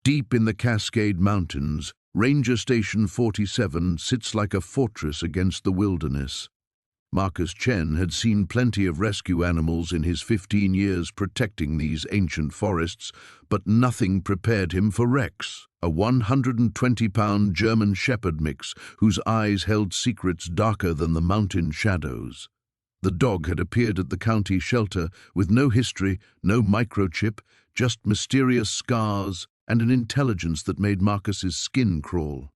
Deep in the Cascade Mountains, Ranger Station 47 sits like a fortress against the wilderness. Marcus Chen had seen plenty of rescue animals in his 15 years protecting these ancient forests, but nothing prepared him for Rex, a 120-pound German Shepherd mix whose eyes held secrets darker than the mountain shadows. The dog had appeared at the county shelter with no history, no microchip, just mysterious scars and an intelligence that made Marcus's skin crawl.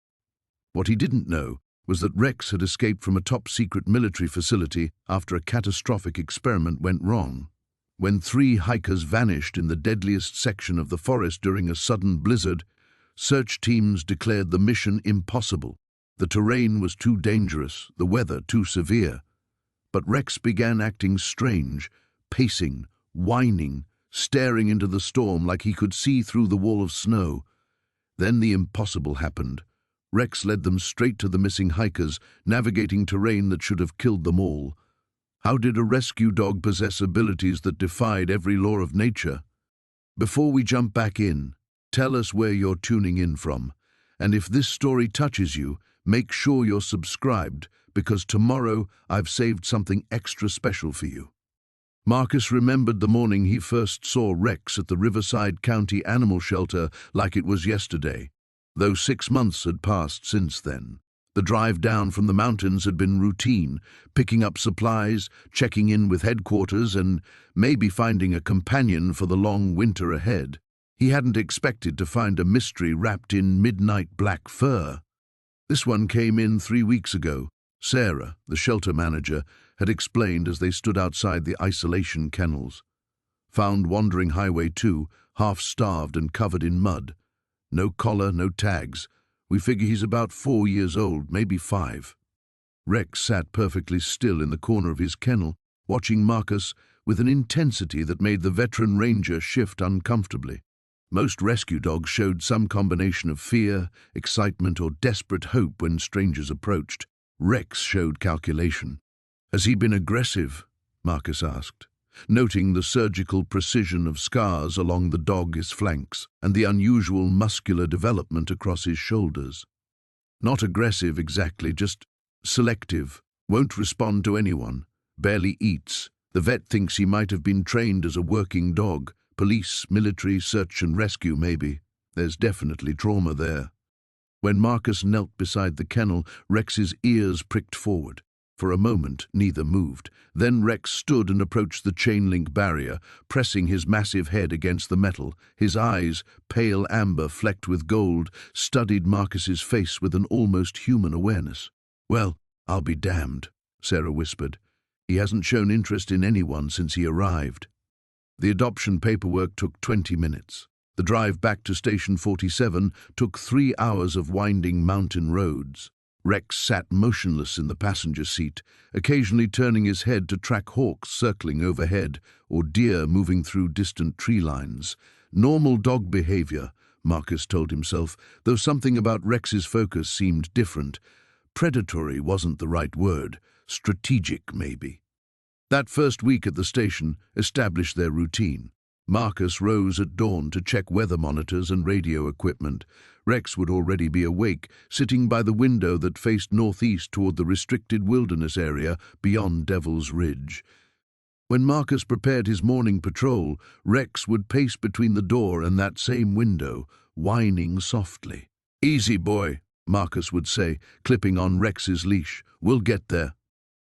What he didn't know was that Rex had escaped from a top-secret military facility after a catastrophic experiment went wrong. When 3 hikers vanished in the deadliest section of the forest during a sudden blizzard, search teams declared the mission impossible. The terrain was too dangerous, the weather too severe. But Rex began acting strange, pacing, whining, staring into the storm like he could see through the wall of snow. Then the impossible happened. Rex led them straight to the missing hikers, navigating terrain that should have killed them all. How did a rescue dog possess abilities that defied every law of nature? Before we jump back in, tell us where you're tuning in from. And if this story touches you, make sure you're subscribed, because tomorrow I've saved something extra special for you. Marcus remembered the morning he first saw Rex at the Riverside County Animal Shelter like it was yesterday, though 6 months had passed since then. The drive down from the mountains had been routine, picking up supplies, checking in with headquarters, and maybe finding a companion for the long winter ahead. He hadn't expected to find a mystery wrapped in midnight black fur. This one came in 3 weeks ago. Sarah, the shelter manager, had explained as they stood outside the isolation kennels. Found wandering Highway 2, half-starved and covered in mud. No collar, no tags. We figure he's about 4 years old, maybe 5. Rex sat perfectly still in the corner of his kennel, watching Marcus with an intensity that made the veteran ranger shift uncomfortably. Most rescue dogs showed some combination of fear, excitement, or desperate hope when strangers approached. Rex showed calculation. "Has he been aggressive?" Marcus asked, noting the surgical precision of scars along the dog's flanks and the unusual muscular development across his shoulders. "Not aggressive exactly, just selective. Won't respond to anyone. Barely eats. The vet thinks he might have been trained as a working dog. Police, military, search and rescue maybe. There's definitely trauma there." When Marcus knelt beside the kennel, Rex's ears pricked forward. For a moment, neither moved. Then Rex stood and approached the chain-link barrier, pressing his massive head against the metal. His eyes, pale amber flecked with gold, studied Marcus's face with an almost human awareness. "Well, I'll be damned," Sarah whispered. "He hasn't shown interest in anyone since he arrived." The adoption paperwork took 20 minutes. The drive back to Station 47 took 3 hours of winding mountain roads. Rex sat motionless in the passenger seat, occasionally turning his head to track hawks circling overhead or deer moving through distant tree lines. Normal dog behavior, Marcus told himself, though something about Rex's focus seemed different. Predatory wasn't the right word. Strategic, maybe. That first week at the station established their routine. Marcus rose at dawn to check weather monitors and radio equipment. Rex would already be awake, sitting by the window that faced northeast toward the restricted wilderness area beyond Devil's Ridge. When Marcus prepared his morning patrol, Rex would pace between the door and that same window, whining softly. "Easy, boy," Marcus would say, clipping on Rex's leash. "We'll get there."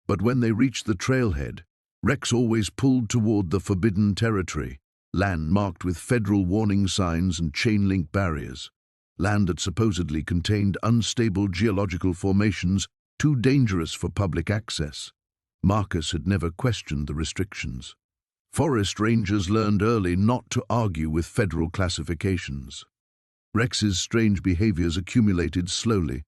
But when they reached the trailhead, Rex always pulled toward the forbidden territory. Land marked with federal warning signs and chain-link barriers. Land that supposedly contained unstable geological formations too dangerous for public access. Marcus had never questioned the restrictions. Forest rangers learned early not to argue with federal classifications. Rex's strange behaviors accumulated slowly.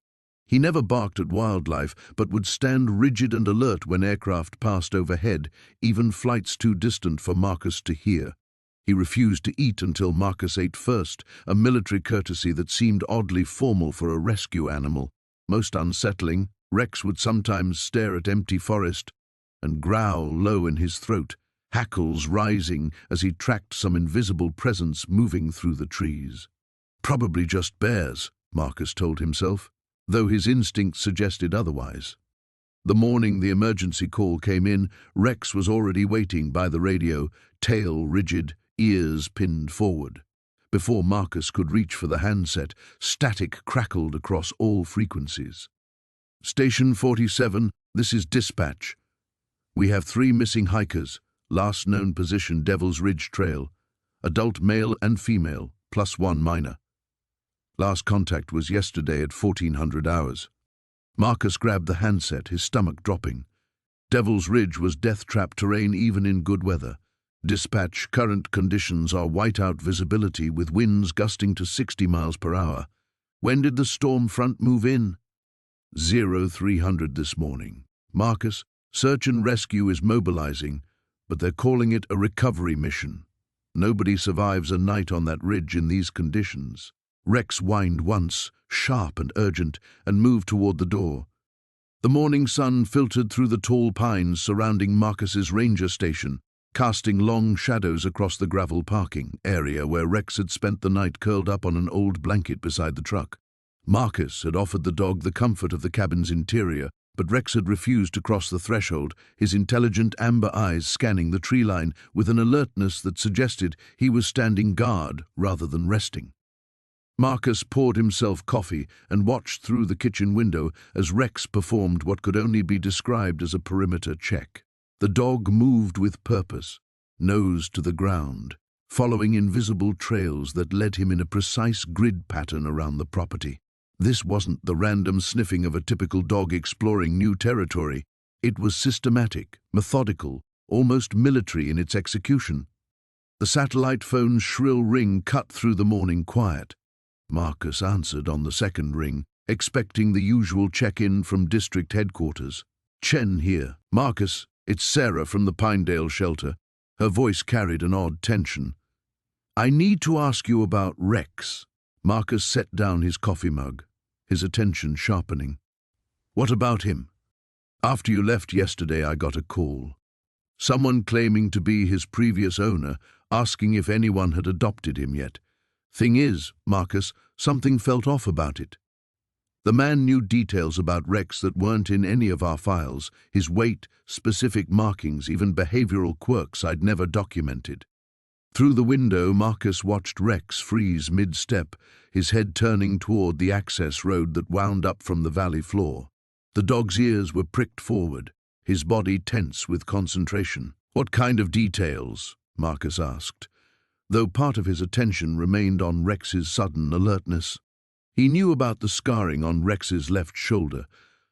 He never barked at wildlife, but would stand rigid and alert when aircraft passed overhead, even flights too distant for Marcus to hear. He refused to eat until Marcus ate first, a military courtesy that seemed oddly formal for a rescue animal. Most unsettling, Rex would sometimes stare at empty forest and growl low in his throat, hackles rising as he tracked some invisible presence moving through the trees. Probably just bears, Marcus told himself, though his instincts suggested otherwise. The morning the emergency call came in, Rex was already waiting by the radio, tail rigid, ears pinned forward. Before Marcus could reach for the handset, static crackled across all frequencies. Station 47, this is dispatch. We have 3 missing hikers, last known position Devil's Ridge Trail, adult male and female, plus 1 minor. Last contact was yesterday at 1400 hours. Marcus grabbed the handset, his stomach dropping. Devil's Ridge was death-trap terrain even in good weather. Dispatch, current conditions are whiteout visibility with winds gusting to 60 miles per hour. When did the storm front move in? 0300 this morning. Marcus, search and rescue is mobilizing, but they're calling it a recovery mission. Nobody survives a night on that ridge in these conditions. Rex whined once, sharp and urgent, and moved toward the door. The morning sun filtered through the tall pines surrounding Marcus's ranger station, casting long shadows across the gravel parking area where Rex had spent the night curled up on an old blanket beside the truck. Marcus had offered the dog the comfort of the cabin's interior, but Rex had refused to cross the threshold, his intelligent amber eyes scanning the tree line with an alertness that suggested he was standing guard rather than resting. Marcus poured himself coffee and watched through the kitchen window as Rex performed what could only be described as a perimeter check. The dog moved with purpose, nose to the ground, following invisible trails that led him in a precise grid pattern around the property. This wasn't the random sniffing of a typical dog exploring new territory. It was systematic, methodical, almost military in its execution. The satellite phone's shrill ring cut through the morning quiet. Marcus answered on the second ring, expecting the usual check-in from district headquarters. Chen here. Marcus, it's Sarah from the Pinedale shelter. Her voice carried an odd tension. I need to ask you about Rex. Marcus set down his coffee mug, his attention sharpening. What about him? After you left yesterday, I got a call. Someone claiming to be his previous owner, asking if anyone had adopted him yet. Thing is, Marcus, something felt off about it. The man knew details about Rex that weren't in any of our files, his weight, specific markings, even behavioral quirks I'd never documented. Through the window, Marcus watched Rex freeze mid-step, his head turning toward the access road that wound up from the valley floor. The dog's ears were pricked forward, his body tense with concentration. What kind of details? Marcus asked, though part of his attention remained on Rex's sudden alertness. He knew about the scarring on Rex's left shoulder,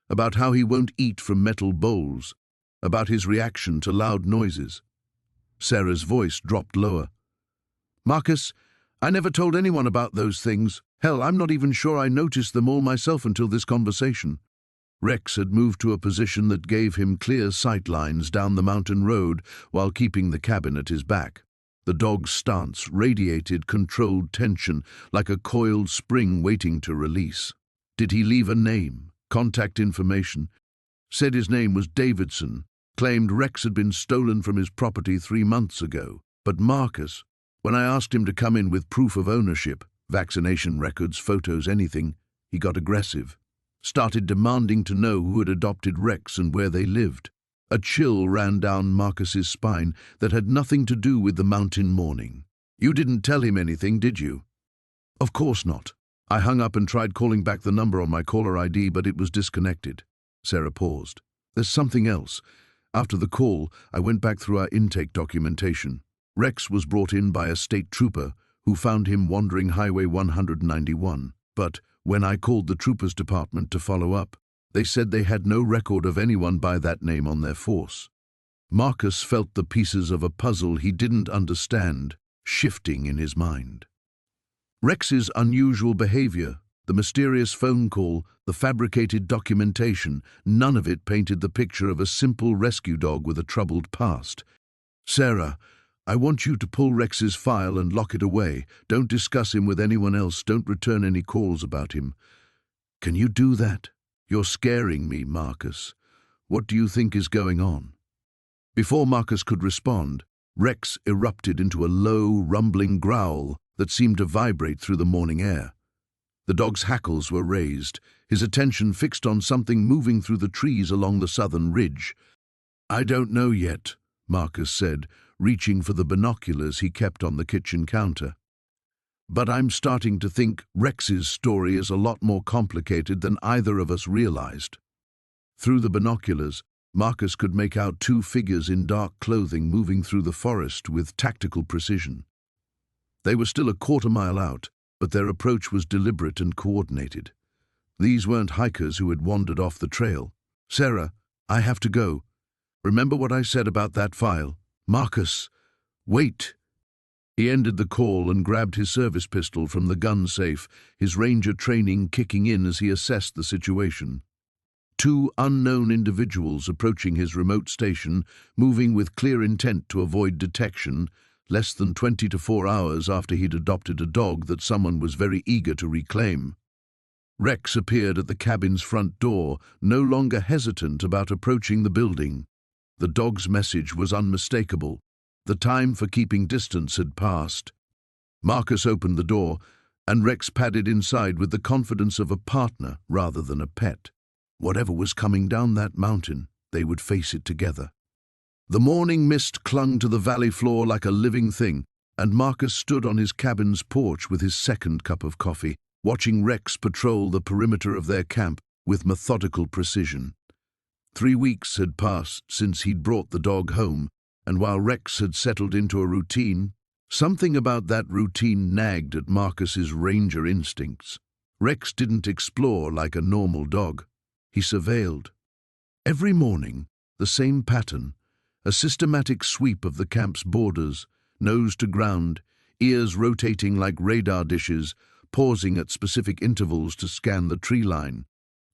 about how he won't eat from metal bowls, about his reaction to loud noises. Sarah's voice dropped lower. Marcus, I never told anyone about those things. Hell, I'm not even sure I noticed them all myself until this conversation. Rex had moved to a position that gave him clear sight lines down the mountain road while keeping the cabin at his back. The dog's stance radiated controlled tension like a coiled spring waiting to release. Did he leave a name, contact information? Said his name was Davidson, claimed Rex had been stolen from his property 3 months ago. But Marcus, when I asked him to come in with proof of ownership, vaccination records, photos, anything, he got aggressive. Started demanding to know who had adopted Rex and where they lived. A chill ran down Marcus's spine that had nothing to do with the mountain morning. You didn't tell him anything, did you? Of course not. I hung up and tried calling back the number on my caller ID, but it was disconnected. Sarah paused. There's something else. After the call, I went back through our intake documentation. Rex was brought in by a state trooper who found him wandering Highway 191. But when I called the troopers department to follow up, they said they had no record of anyone by that name on their force. Marcus felt the pieces of a puzzle he didn't understand shifting in his mind. Rex's unusual behavior, the mysterious phone call, the fabricated documentation, none of it painted the picture of a simple rescue dog with a troubled past. Sarah, I want you to pull Rex's file and lock it away. Don't discuss him with anyone else. Don't return any calls about him. Can you do that? You're scaring me, Marcus. What do you think is going on? Before Marcus could respond, Rex erupted into a low, rumbling growl that seemed to vibrate through the morning air. The dog's hackles were raised, his attention fixed on something moving through the trees along the southern ridge. "I don't know yet," Marcus said, reaching for the binoculars he kept on the kitchen counter. "But I'm starting to think Rex's story is a lot more complicated than either of us realized." Through the binoculars, Marcus could make out two figures in dark clothing moving through the forest with tactical precision. They were still a quarter-mile out, but their approach was deliberate and coordinated. These weren't hikers who had wandered off the trail. "Sarah, I have to go. Remember what I said about that file?" "Marcus, wait." He ended the call and grabbed his service pistol from the gun safe, his ranger training kicking in as he assessed the situation. Two unknown individuals approaching his remote station, moving with clear intent to avoid detection, less than 24 hours after he'd adopted a dog that someone was very eager to reclaim. Rex appeared at the cabin's front door, no longer hesitant about approaching the building. The dog's message was unmistakable. The time for keeping distance had passed. Marcus opened the door, and Rex padded inside with the confidence of a partner rather than a pet. Whatever was coming down that mountain, they would face it together. The morning mist clung to the valley floor like a living thing, and Marcus stood on his cabin's porch with his second cup of coffee, watching Rex patrol the perimeter of their camp with methodical precision. 3 weeks had passed since he'd brought the dog home, and while Rex had settled into a routine, something about that routine nagged at Marcus's ranger instincts. Rex didn't explore like a normal dog. He surveilled. Every morning, the same pattern, a systematic sweep of the camp's borders, nose to ground, ears rotating like radar dishes, pausing at specific intervals to scan the tree line.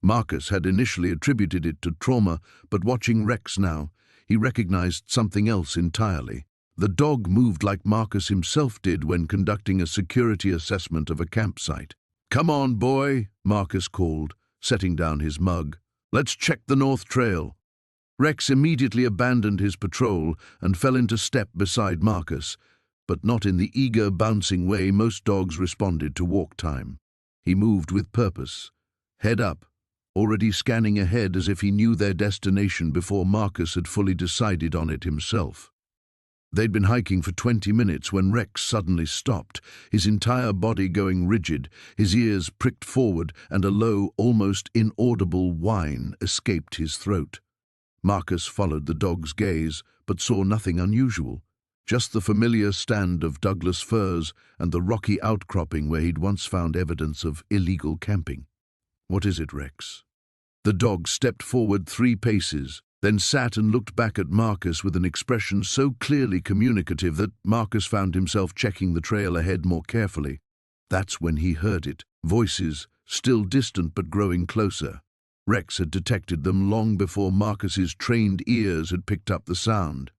Marcus had initially attributed it to trauma, but watching Rex now, he recognized something else entirely. The dog moved like Marcus himself did when conducting a security assessment of a campsite. "Come on, boy," Marcus called, setting down his mug. "Let's check the North Trail." Rex immediately abandoned his patrol and fell into step beside Marcus, but not in the eager, bouncing way most dogs responded to walk time. He moved with purpose, head up, already scanning ahead as if he knew their destination before Marcus had fully decided on it himself. They'd been hiking for 20 minutes when Rex suddenly stopped, his entire body going rigid, his ears pricked forward, and a low, almost inaudible whine escaped his throat. Marcus followed the dog's gaze, but saw nothing unusual, just the familiar stand of Douglas firs and the rocky outcropping where he'd once found evidence of illegal camping. "What is it, Rex?" The dog stepped forward 3 paces, then sat and looked back at Marcus with an expression so clearly communicative that Marcus found himself checking the trail ahead more carefully. That's when he heard it, voices, still distant but growing closer. Rex had detected them long before Marcus's trained ears had picked up the sound.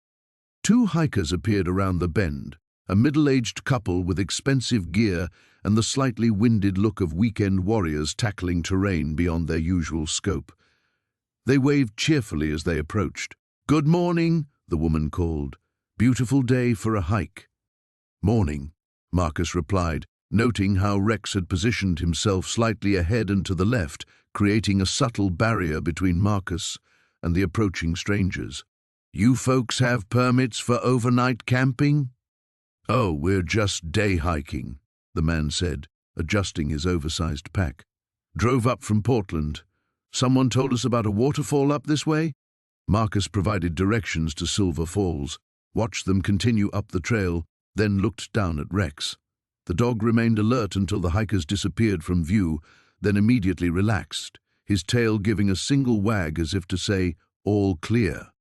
2 hikers appeared around the bend, a middle-aged couple with expensive gear and the slightly winded look of weekend warriors tackling terrain beyond their usual scope. They waved cheerfully as they approached. "Good morning," the woman called. "Beautiful day for a hike." "Morning," Marcus replied, noting how Rex had positioned himself slightly ahead and to the left, creating a subtle barrier between Marcus and the approaching strangers. "You folks have permits for overnight camping?" "Oh, we're just day hiking," the man said, adjusting his oversized pack. "Drove up from Portland. Someone told us about a waterfall up this way?" Marcus provided directions to Silver Falls, watched them continue up the trail, then looked down at Rex. The dog remained alert until the hikers disappeared from view, then immediately relaxed, his tail giving a single wag as if to say, "All clear."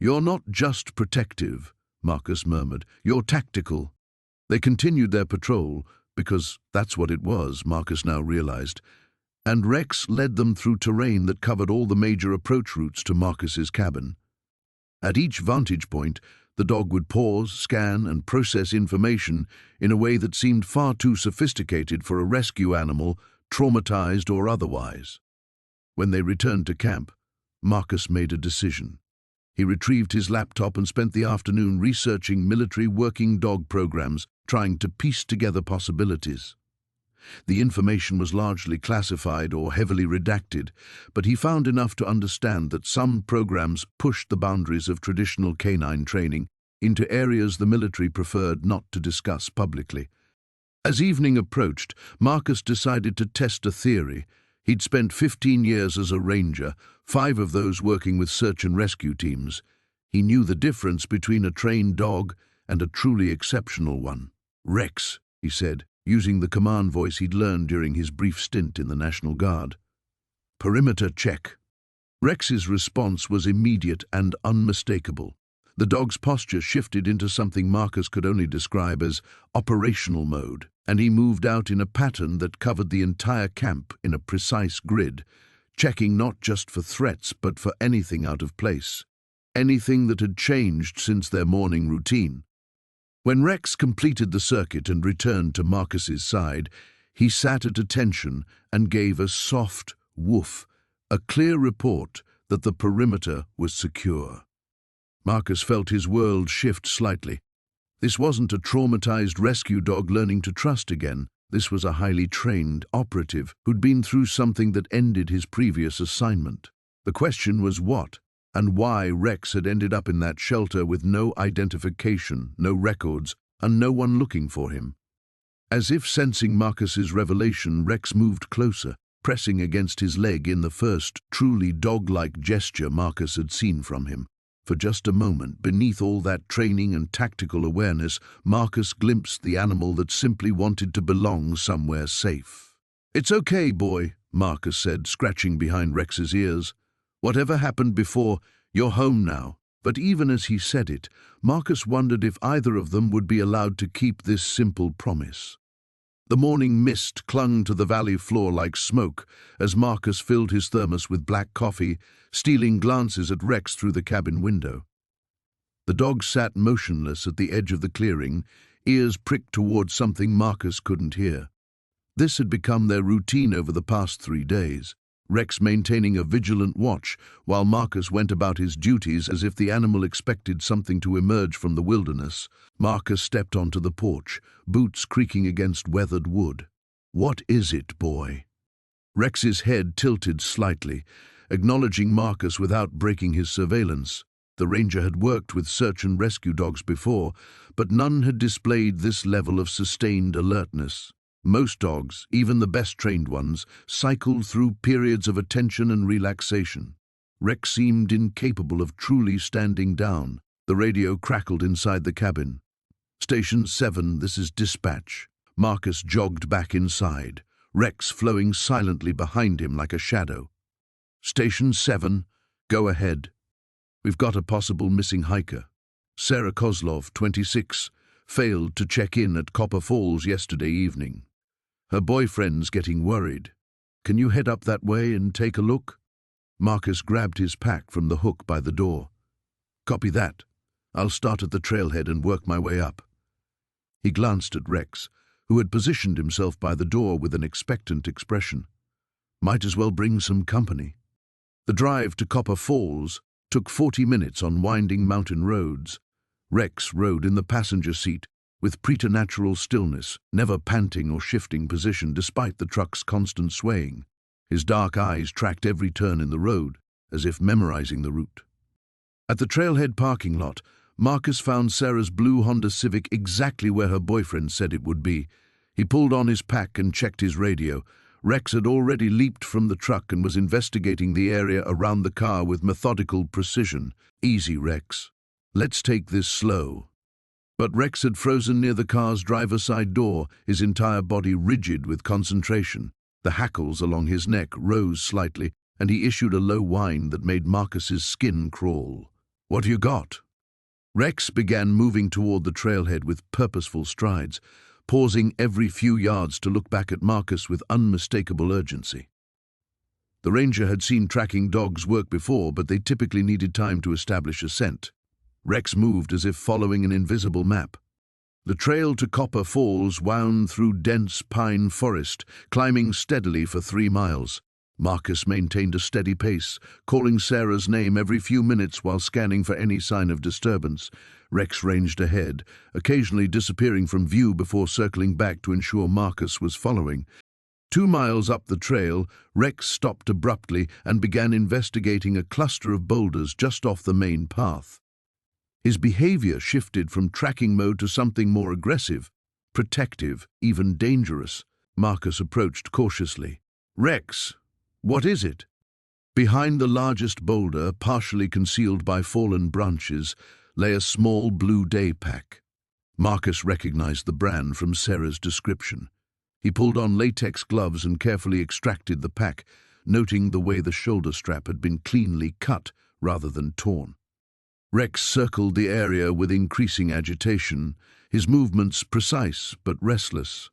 "You're not just protective," Marcus murmured. "You're tactical." They continued their patrol, because that's what it was, Marcus now realized, and Rex led them through terrain that covered all the major approach routes to Marcus's cabin. At each vantage point, the dog would pause, scan, and process information in a way that seemed far too sophisticated for a rescue animal, traumatized or otherwise. When they returned to camp, Marcus made a decision. He retrieved his laptop and spent the afternoon researching military working dog programs, trying to piece together possibilities. The information was largely classified or heavily redacted, but he found enough to understand that some programs pushed the boundaries of traditional canine training into areas the military preferred not to discuss publicly. As evening approached, Marcus decided to test a theory. He'd spent 15 years as a ranger, 5 of those working with search and rescue teams. He knew the difference between a trained dog and a truly exceptional one. "Rex," he said, using the command voice he'd learned during his brief stint in the National Guard. "Perimeter check." Rex's response was immediate and unmistakable. The dog's posture shifted into something Marcus could only describe as operational mode, and he moved out in a pattern that covered the entire camp in a precise grid, checking not just for threats but for anything out of place, anything that had changed since their morning routine. When Rex completed the circuit and returned to Marcus's side, he sat at attention and gave a soft woof, a clear report that the perimeter was secure. Marcus felt his world shift slightly. This wasn't a traumatized rescue dog learning to trust again. This was a highly trained operative who'd been through something that ended his previous assignment. The question was what and why Rex had ended up in that shelter with no identification, no records, and no one looking for him. As if sensing Marcus's revelation, Rex moved closer, pressing against his leg in the first truly dog-like gesture Marcus had seen from him. For just a moment, beneath all that training and tactical awareness, Marcus glimpsed the animal that simply wanted to belong somewhere safe. "It's okay, boy," Marcus said, scratching behind Rex's ears. "Whatever happened before, you're home now." But even as he said it, Marcus wondered if either of them would be allowed to keep this simple promise. The morning mist clung to the valley floor like smoke as Marcus filled his thermos with black coffee, stealing glances at Rex through the cabin window. The dog sat motionless at the edge of the clearing, ears pricked towards something Marcus couldn't hear. This had become their routine over the past 3 days, Rex maintaining a vigilant watch while Marcus went about his duties as if the animal expected something to emerge from the wilderness. Marcus stepped onto the porch, boots creaking against weathered wood. "What is it, boy?" Rex's head tilted slightly, acknowledging Marcus without breaking his surveillance. The ranger had worked with search and rescue dogs before, but none had displayed this level of sustained alertness. Most dogs, even the best-trained ones, cycled through periods of attention and relaxation. Rex seemed incapable of truly standing down. The radio crackled inside the cabin. "Station 7, this is dispatch." Marcus jogged back inside, Rex flowing silently behind him like a shadow. "Station 7, go ahead. We've got a possible missing hiker. Sarah Kozlov, 26, failed to check in at Copper Falls yesterday evening. Her boyfriend's getting worried. Can you head up that way and take a look?" Marcus grabbed his pack from the hook by the door. "Copy that. I'll start at the trailhead and work my way up." He glanced at Rex, who had positioned himself by the door with an expectant expression. Might as well bring some company. The drive to Copper Falls took 40 minutes on winding mountain roads. Rex rode in the passenger seat, with preternatural stillness, never panting or shifting position despite the truck's constant swaying. His dark eyes tracked every turn in the road, as if memorizing the route. At the trailhead parking lot, Marcus found Sarah's blue Honda Civic exactly where her boyfriend said it would be. He pulled on his pack and checked his radio. Rex had already leaped from the truck and was investigating the area around the car with methodical precision. "Easy, Rex. Let's take this slow." But Rex had frozen near the car's driver's side door, his entire body rigid with concentration. The hackles along his neck rose slightly, and he issued a low whine that made Marcus's skin crawl. "What you got?" Rex began moving toward the trailhead with purposeful strides, pausing every few yards to look back at Marcus with unmistakable urgency. The ranger had seen tracking dogs work before, but they typically needed time to establish a scent. Rex moved as if following an invisible map. The trail to Copper Falls wound through dense pine forest, climbing steadily for 3 miles. Marcus maintained a steady pace, calling Sarah's name every few minutes while scanning for any sign of disturbance. Rex ranged ahead, occasionally disappearing from view before circling back to ensure Marcus was following. 2 miles up the trail, Rex stopped abruptly and began investigating a cluster of boulders just off the main path. His behavior shifted from tracking mode to something more aggressive, protective, even dangerous. Marcus approached cautiously. "Rex, what is it?" Behind the largest boulder, partially concealed by fallen branches, lay a small blue day pack. Marcus recognized the brand from Sarah's description. He pulled on latex gloves and carefully extracted the pack, noting the way the shoulder strap had been cleanly cut rather than torn. Rex circled the area with increasing agitation, his movements precise but restless.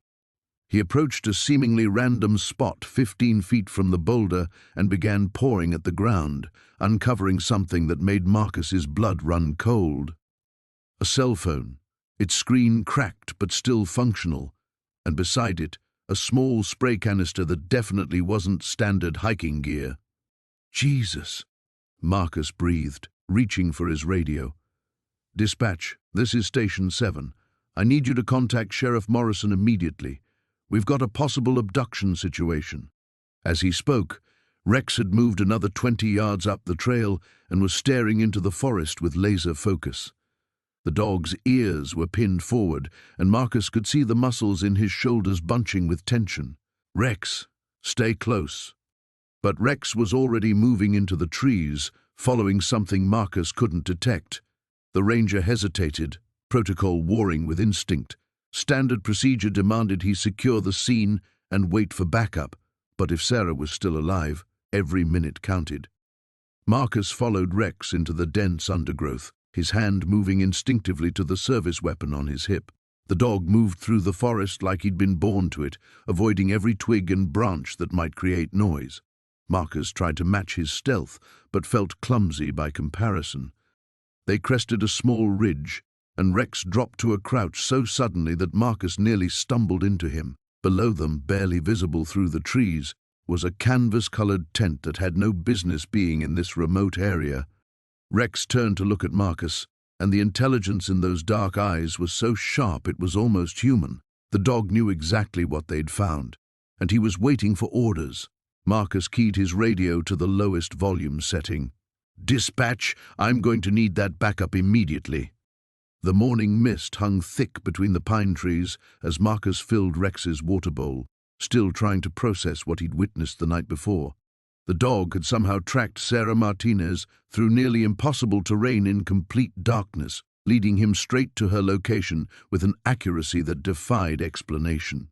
He approached a seemingly random spot 15 feet from the boulder and began pawing at the ground, uncovering something that made Marcus's blood run cold. A cell phone, its screen cracked but still functional, and beside it, a small spray canister that definitely wasn't standard hiking gear. "Jesus," Marcus breathed, reaching for his radio. "Dispatch, this is Station 7. I need you to contact Sheriff Morrison immediately. We've got a possible abduction situation." As he spoke, Rex had moved another 20 yards up the trail and was staring into the forest with laser focus. The dog's ears were pinned forward, and Marcus could see the muscles in his shoulders bunching with tension. "Rex, stay close." But Rex was already moving into the trees, following something Marcus couldn't detect. The ranger hesitated, protocol warring with instinct. Standard procedure demanded he secure the scene and wait for backup, but if Sarah was still alive, every minute counted. Marcus followed Rex into the dense undergrowth, his hand moving instinctively to the service weapon on his hip. The dog moved through the forest like he'd been born to it, avoiding every twig and branch that might create noise. Marcus tried to match his stealth, but felt clumsy by comparison. They crested a small ridge, and Rex dropped to a crouch so suddenly that Marcus nearly stumbled into him. Below them, barely visible through the trees, was a canvas-colored tent that had no business being in this remote area. Rex turned to look at Marcus, and the intelligence in those dark eyes was so sharp it was almost human. The dog knew exactly what they'd found, and he was waiting for orders. Marcus keyed his radio to the lowest volume setting. "Dispatch, I'm going to need that backup immediately." The morning mist hung thick between the pine trees as Marcus filled Rex's water bowl, still trying to process what he'd witnessed the night before. The dog had somehow tracked Sarah Martinez through nearly impossible terrain in complete darkness, leading him straight to her location with an accuracy that defied explanation.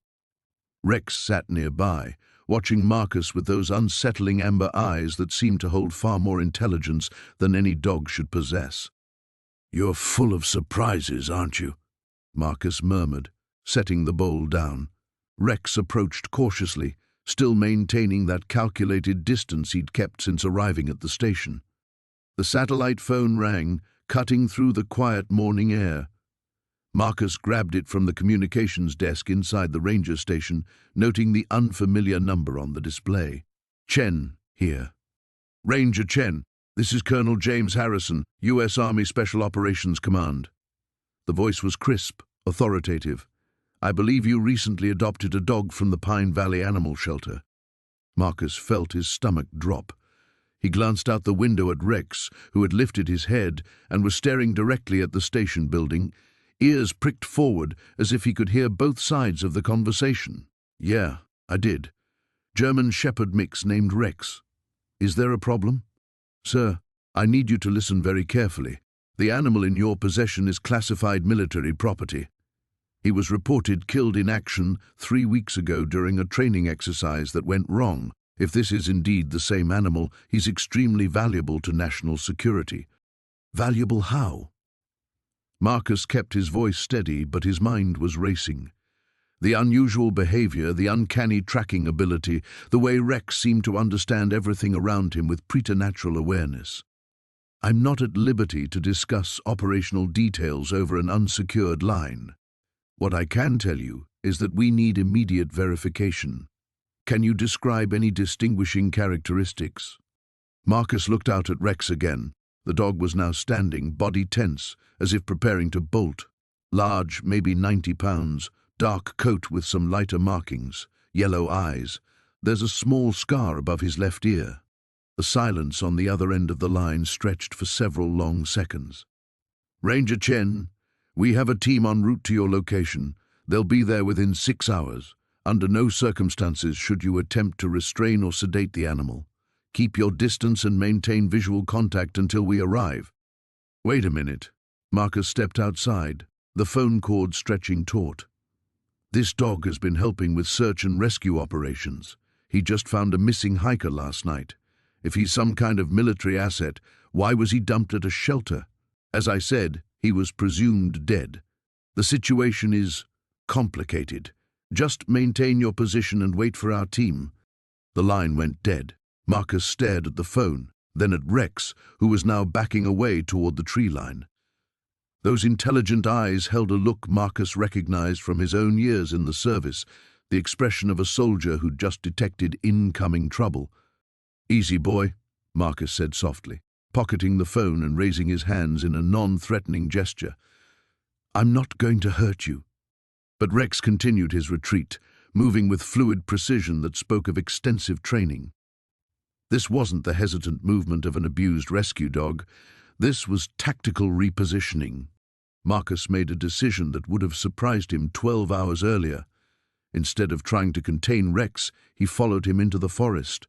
Rex sat nearby, watching Marcus with those unsettling amber eyes that seemed to hold far more intelligence than any dog should possess. "You're full of surprises, aren't you?" Marcus murmured, setting the bowl down. Rex approached cautiously, still maintaining that calculated distance he'd kept since arriving at the station. The satellite phone rang, cutting through the quiet morning air. Marcus grabbed it from the communications desk inside the ranger station, noting the unfamiliar number on the display. "Chen, here." "Ranger Chen, this is Colonel James Harrison, U.S. Army Special Operations Command." The voice was crisp, authoritative. "I believe you recently adopted a dog from the Pine Valley Animal Shelter." Marcus felt his stomach drop. He glanced out the window at Rex, who had lifted his head and was staring directly at the station building, ears pricked forward as if he could hear both sides of the conversation. "Yeah, I did. German Shepherd mix named Rex. Is there a problem?" "Sir, I need you to listen very carefully. The animal in your possession is classified military property. He was reported killed in action 3 weeks ago during a training exercise that went wrong. If this is indeed the same animal, he's extremely valuable to national security." "Valuable how?" Marcus kept his voice steady, but his mind was racing. The unusual behavior, the uncanny tracking ability, the way Rex seemed to understand everything around him with preternatural awareness. "I'm not at liberty to discuss operational details over an unsecured line. What I can tell you is that we need immediate verification." Can you describe any distinguishing characteristics? Marcus looked out at Rex again. The dog was now standing, body tense, as if preparing to bolt. Large, maybe 90 pounds, dark coat with some lighter markings, yellow eyes. There's a small scar above his left ear. The silence on the other end of the line stretched for several long seconds. Ranger Chen, we have a team en route to your location. They'll be there within 6 hours. Under no circumstances should you attempt to restrain or sedate the animal. Keep your distance and maintain visual contact until we arrive. Wait a minute. Marcus stepped outside, the phone cord stretching taut. This dog has been helping with search and rescue operations. He just found a missing hiker last night. If he's some kind of military asset, why was he dumped at a shelter? As I said, he was presumed dead. The situation is complicated. Just maintain your position and wait for our team. The line went dead. Marcus stared at the phone, then at Rex, who was now backing away toward the tree line. Those intelligent eyes held a look Marcus recognized from his own years in the service, the expression of a soldier who'd just detected incoming trouble. Easy, boy, Marcus said softly, pocketing the phone and raising his hands in a non-threatening gesture. I'm not going to hurt you. But Rex continued his retreat, moving with fluid precision that spoke of extensive training. This wasn't the hesitant movement of an abused rescue dog. This was tactical repositioning. Marcus made a decision that would have surprised him 12 hours earlier. Instead of trying to contain Rex, he followed him into the forest.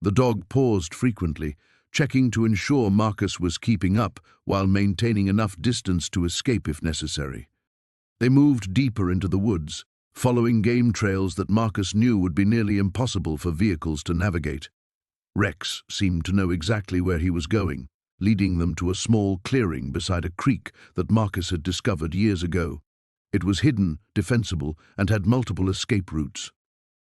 The dog paused frequently, checking to ensure Marcus was keeping up while maintaining enough distance to escape if necessary. They moved deeper into the woods, following game trails that Marcus knew would be nearly impossible for vehicles to navigate. Rex seemed to know exactly where he was going, leading them to a small clearing beside a creek that Marcus had discovered years ago. It was hidden, defensible, and had multiple escape routes.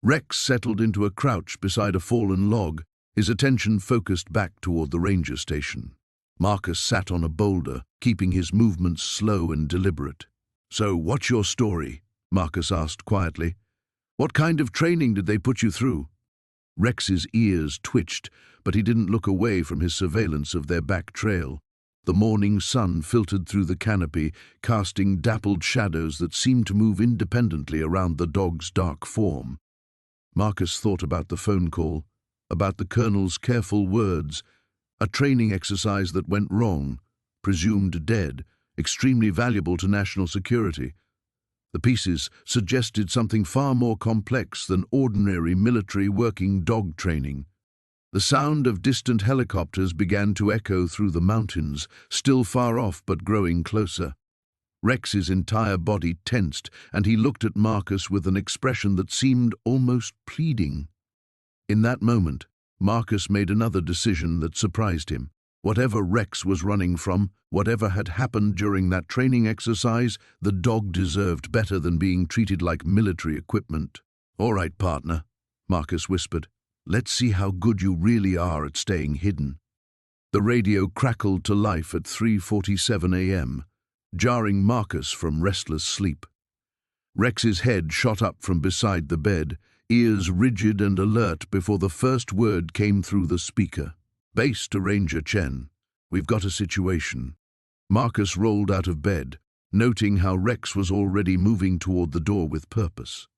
Rex settled into a crouch beside a fallen log, his attention focused back toward the ranger station. Marcus sat on a boulder, keeping his movements slow and deliberate. So, what's your story? Marcus asked quietly. What kind of training did they put you through? Rex's ears twitched, but he didn't look away from his surveillance of their back trail. The morning sun filtered through the canopy, casting dappled shadows that seemed to move independently around the dog's dark form. Marcus thought about the phone call, about the colonel's careful words, a training exercise that went wrong, presumed dead, extremely valuable to national security. The pieces suggested something far more complex than ordinary military working dog training. The sound of distant helicopters began to echo through the mountains, still far off but growing closer. Rex's entire body tensed, and he looked at Marcus with an expression that seemed almost pleading. In that moment, Marcus made another decision that surprised him. Whatever Rex was running from, whatever had happened during that training exercise, the dog deserved better than being treated like military equipment. All right, partner, Marcus whispered. Let's see how good you really are at staying hidden. The radio crackled to life at 3:47 a.m., jarring Marcus from restless sleep. Rex's head shot up from beside the bed, ears rigid and alert before the first word came through the speaker. Base to Ranger Chen. We've got a situation. Marcus rolled out of bed, noting how Rex was already moving toward the door with purpose.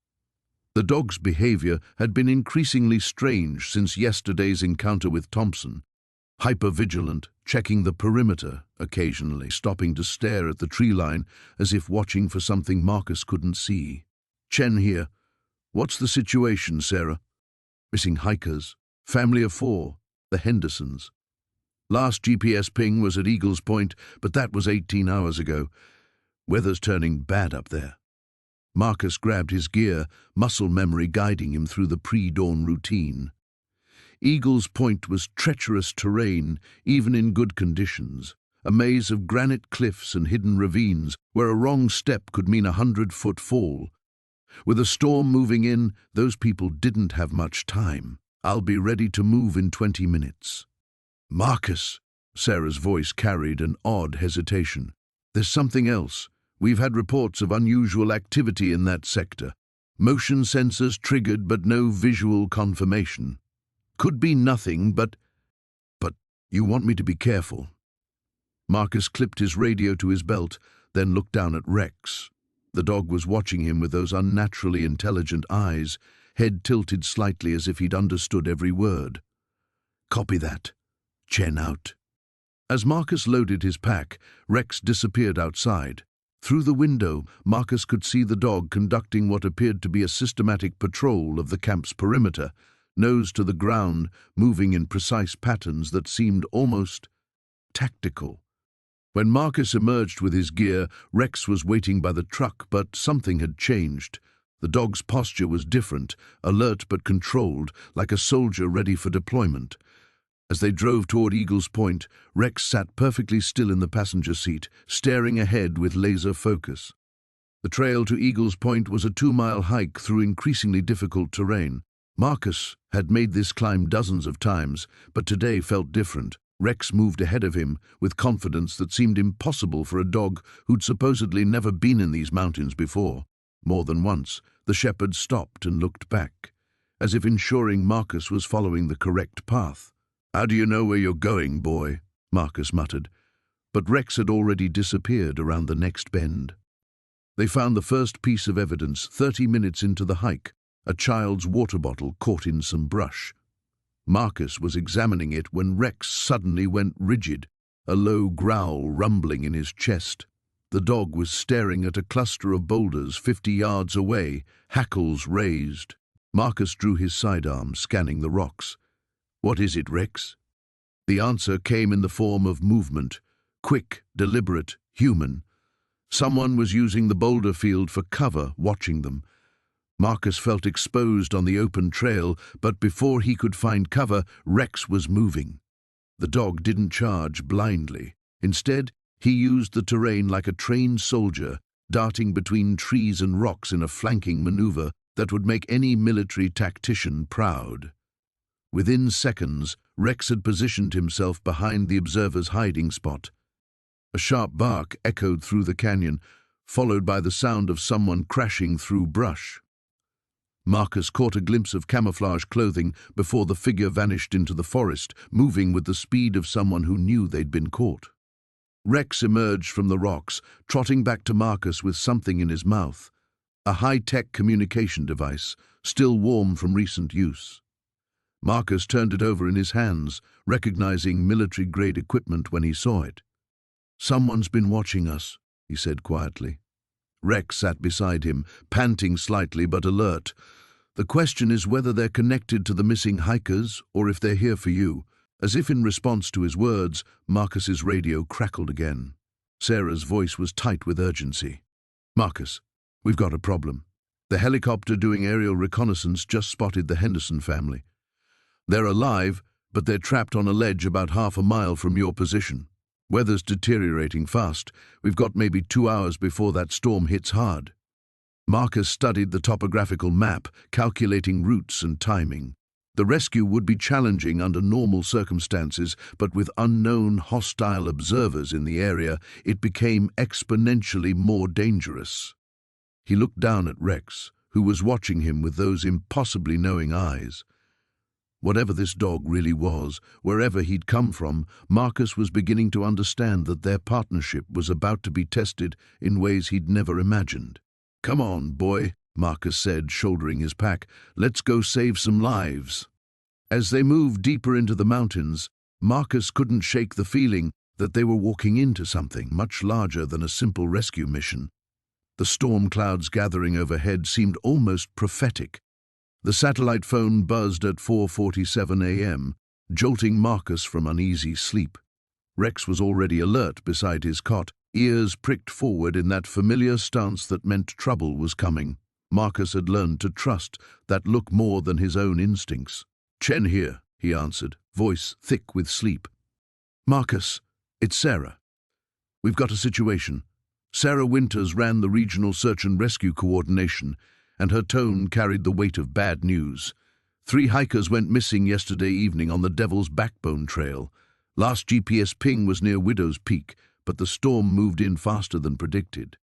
The dog's behavior had been increasingly strange since yesterday's encounter with Thompson. Hyper-vigilant, checking the perimeter, occasionally stopping to stare at the tree line as if watching for something Marcus couldn't see. Chen here. What's the situation, Sarah? Missing hikers. Family of 4. The Hendersons. Last GPS ping was at Eagles Point, but that was 18 hours ago. Weather's turning bad up there. Marcus grabbed his gear, muscle memory guiding him through the pre-dawn routine. Eagles Point was treacherous terrain, even in good conditions, a maze of granite cliffs and hidden ravines where a wrong step could mean a 100-foot fall. With a storm moving in, those people didn't have much time. I'll be ready to move in 20 minutes. Marcus, Sarah's voice carried an odd hesitation. There's something else. We've had reports of unusual activity in that sector. Motion sensors triggered but no visual confirmation. Could be nothing, but you want me to be careful. Marcus clipped his radio to his belt, then looked down at Rex. The dog was watching him with those unnaturally intelligent eyes, head tilted slightly as if he'd understood every word. Copy that. Chen out. As Marcus loaded his pack, Rex disappeared outside. Through the window, Marcus could see the dog conducting what appeared to be a systematic patrol of the camp's perimeter, nose to the ground, moving in precise patterns that seemed almost tactical. When Marcus emerged with his gear, Rex was waiting by the truck, but something had changed. The dog's posture was different, alert but controlled, like a soldier ready for deployment. As they drove toward Eagles Point, Rex sat perfectly still in the passenger seat, staring ahead with laser focus. The trail to Eagles Point was a 2-mile hike through increasingly difficult terrain. Marcus had made this climb dozens of times, but today felt different. Rex moved ahead of him with confidence that seemed impossible for a dog who'd supposedly never been in these mountains before. More than once, the shepherd stopped and looked back, as if ensuring Marcus was following the correct path. "How do you know where you're going, boy?" Marcus muttered, but Rex had already disappeared around the next bend. They found the first piece of evidence 30 minutes into the hike, a child's water bottle caught in some brush. Marcus was examining it when Rex suddenly went rigid, a low growl rumbling in his chest. The dog was staring at a cluster of boulders 50 yards away, hackles raised. Marcus drew his sidearm, scanning the rocks. "What is it, Rex?" The answer came in the form of movement, quick, deliberate, human. Someone was using the boulder field for cover, watching them. Marcus felt exposed on the open trail, but before he could find cover, Rex was moving. The dog didn't charge blindly. Instead, he used the terrain like a trained soldier, darting between trees and rocks in a flanking maneuver that would make any military tactician proud. Within seconds, Rex had positioned himself behind the observer's hiding spot. A sharp bark echoed through the canyon, followed by the sound of someone crashing through brush. Marcus caught a glimpse of camouflage clothing before the figure vanished into the forest, moving with the speed of someone who knew they'd been caught. Rex emerged from the rocks, trotting back to Marcus with something in his mouth, a high-tech communication device, still warm from recent use. Marcus turned it over in his hands, recognizing military-grade equipment when he saw it. "Someone's been watching us," he said quietly. Rex sat beside him, panting slightly but alert. "The question is whether they're connected to the missing hikers or if they're here for you." As if in response to his words, Marcus's radio crackled again. Sarah's voice was tight with urgency. "Marcus, we've got a problem. The helicopter doing aerial reconnaissance just spotted the Henderson family. They're alive, but they're trapped on a ledge about half a mile from your position. Weather's deteriorating fast. We've got maybe 2 hours before that storm hits hard." Marcus studied the topographical map, calculating routes and timing. The rescue would be challenging under normal circumstances, but with unknown hostile observers in the area, it became exponentially more dangerous. He looked down at Rex, who was watching him with those impossibly knowing eyes. Whatever this dog really was, wherever he'd come from, Marcus was beginning to understand that their partnership was about to be tested in ways he'd never imagined. "Come on, boy," Marcus said, shouldering his pack. "Let's go save some lives." As they moved deeper into the mountains, Marcus couldn't shake the feeling that they were walking into something much larger than a simple rescue mission. The storm clouds gathering overhead seemed almost prophetic. The satellite phone buzzed at 4:47 a.m., jolting Marcus from uneasy sleep. Rex was already alert beside his cot, ears pricked forward in that familiar stance that meant trouble was coming. Marcus had learned to trust that look more than his own instincts. "Chen here," he answered, voice thick with sleep. "Marcus, it's Sarah. We've got a situation." Sarah Winters ran the regional search and rescue coordination, and her tone carried the weight of bad news. 3 hikers went missing yesterday evening on the Devil's Backbone Trail. Last GPS ping was near Widow's Peak, but the storm moved in faster than predicted.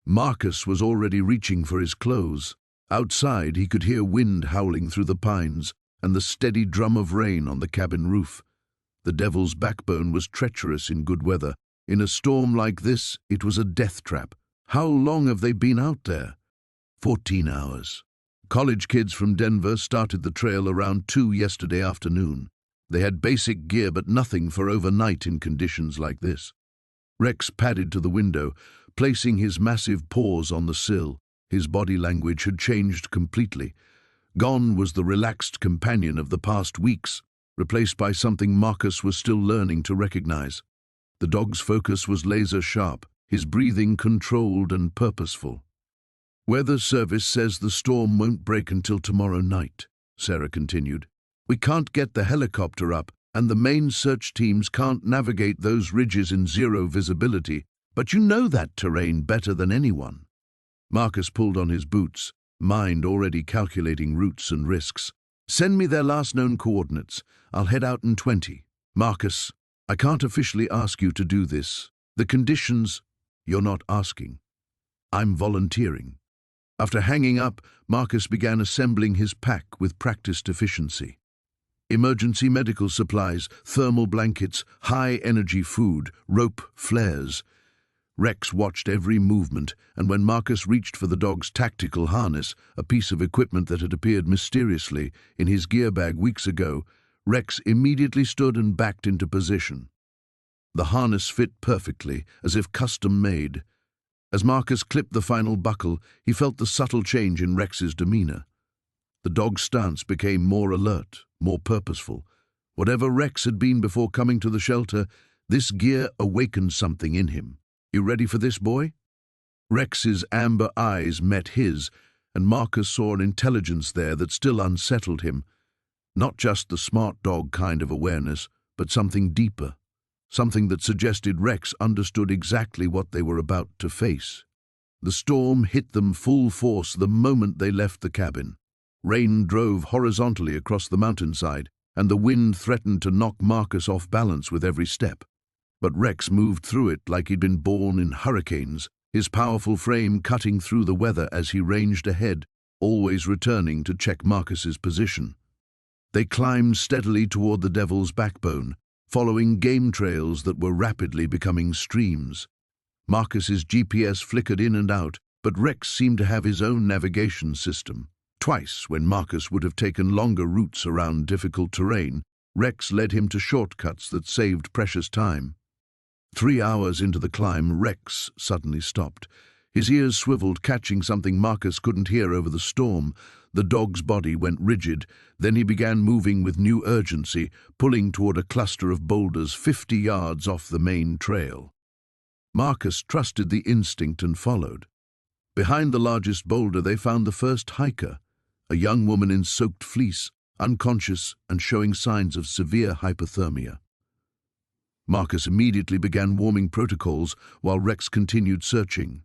Marcus was already reaching for his clothes. Outside, he could hear wind howling through the pines and the steady drum of rain on the cabin roof. The Devil's Backbone was treacherous in good weather. In a storm like this, it was a death trap. How long have they been out there? 14 hours. College kids from Denver started the trail around 2 yesterday afternoon. They had basic gear but nothing for overnight in conditions like this. Rex padded to the window, placing his massive paws on the sill. His body language had changed completely. Gone was the relaxed companion of the past weeks, replaced by something Marcus was still learning to recognize. The dog's focus was laser-sharp, his breathing controlled and purposeful. "Weather Service says the storm won't break until tomorrow night," Sarah continued. "We can't get the helicopter up, and the main search teams can't navigate those ridges in zero visibility, but you know that terrain better than anyone." Marcus pulled on his boots, mind already calculating routes and risks. "Send me their last known coordinates. I'll head out in 20. Marcus, I can't officially ask you to do this. The conditions, you're not asking. I'm volunteering." After hanging up, Marcus began assembling his pack with practiced efficiency. Emergency medical supplies, thermal blankets, high-energy food, rope, flares. Rex watched every movement, and when Marcus reached for the dog's tactical harness, a piece of equipment that had appeared mysteriously in his gear bag weeks ago, Rex immediately stood and backed into position. The harness fit perfectly, as if custom-made. As Marcus clipped the final buckle, he felt the subtle change in Rex's demeanor. The dog's stance became more alert, more purposeful. Whatever Rex had been before coming to the shelter, this gear awakened something in him. "You ready for this, boy?" Rex's amber eyes met his, and Marcus saw an intelligence there that still unsettled him. Not just the smart dog kind of awareness, but something deeper. Something that suggested Rex understood exactly what they were about to face. The storm hit them full force the moment they left the cabin. Rain drove horizontally across the mountainside, and the wind threatened to knock Marcus off balance with every step. But Rex moved through it like he'd been born in hurricanes, his powerful frame cutting through the weather as he ranged ahead, always returning to check Marcus's position. They climbed steadily toward the Devil's Backbone, following game trails that were rapidly becoming streams. Marcus's GPS flickered in and out, but Rex seemed to have his own navigation system. Twice, when Marcus would have taken longer routes around difficult terrain, Rex led him to shortcuts that saved precious time. 3 hours into the climb, Rex suddenly stopped. His ears swiveled, catching something Marcus couldn't hear over the storm. The dog's body went rigid. Then he began moving with new urgency, pulling toward a cluster of boulders 50 yards off the main trail. Marcus trusted the instinct and followed. Behind the largest boulder, they found the first hiker, a young woman in soaked fleece, unconscious and showing signs of severe hypothermia. Marcus immediately began warming protocols while Rex continued searching.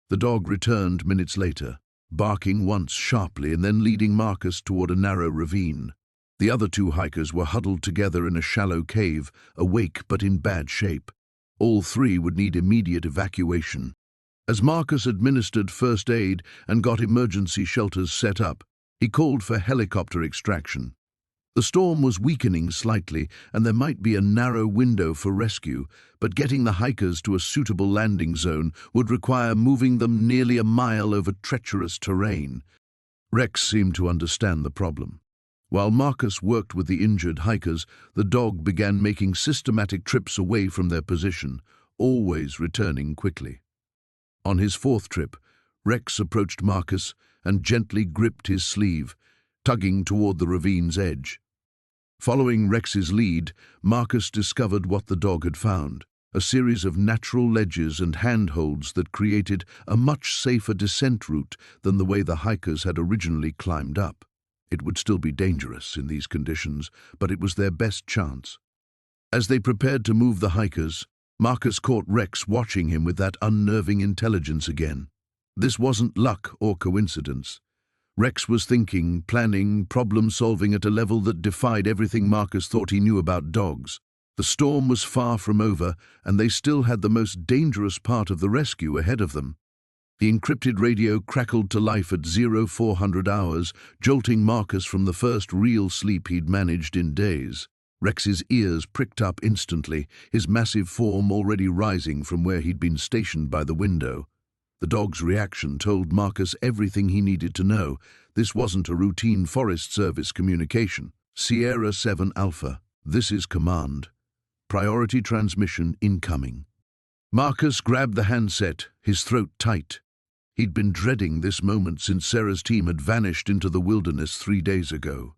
The dog returned minutes later, barking once sharply and then leading Marcus toward a narrow ravine. The other 2 hikers were huddled together in a shallow cave, awake but in bad shape. All 3 would need immediate evacuation. As Marcus administered first aid and got emergency shelters set up, he called for helicopter extraction. The storm was weakening slightly, and there might be a narrow window for rescue, but getting the hikers to a suitable landing zone would require moving them nearly a mile over treacherous terrain. Rex seemed to understand the problem. While Marcus worked with the injured hikers, the dog began making systematic trips away from their position, always returning quickly. On his 4th trip, Rex approached Marcus and gently gripped his sleeve, tugging toward the ravine's edge. Following Rex's lead, Marcus discovered what the dog had found, a series of natural ledges and handholds that created a much safer descent route than the way the hikers had originally climbed up. It would still be dangerous in these conditions, but it was their best chance. As they prepared to move the hikers, Marcus caught Rex watching him with that unnerving intelligence again. This wasn't luck or coincidence. Rex was thinking, planning, problem-solving at a level that defied everything Marcus thought he knew about dogs. The storm was far from over, and they still had the most dangerous part of the rescue ahead of them. The encrypted radio crackled to life at 0400 hours, jolting Marcus from the first real sleep he'd managed in days. Rex's ears pricked up instantly, his massive form already rising from where he'd been stationed by the window. The dog's reaction told Marcus everything he needed to know. This wasn't a routine Forest Service communication. Sierra 7 Alpha, this is command. Priority transmission incoming. Marcus grabbed the handset, his throat tight. He'd been dreading this moment since Sarah's team had vanished into the wilderness 3 days ago.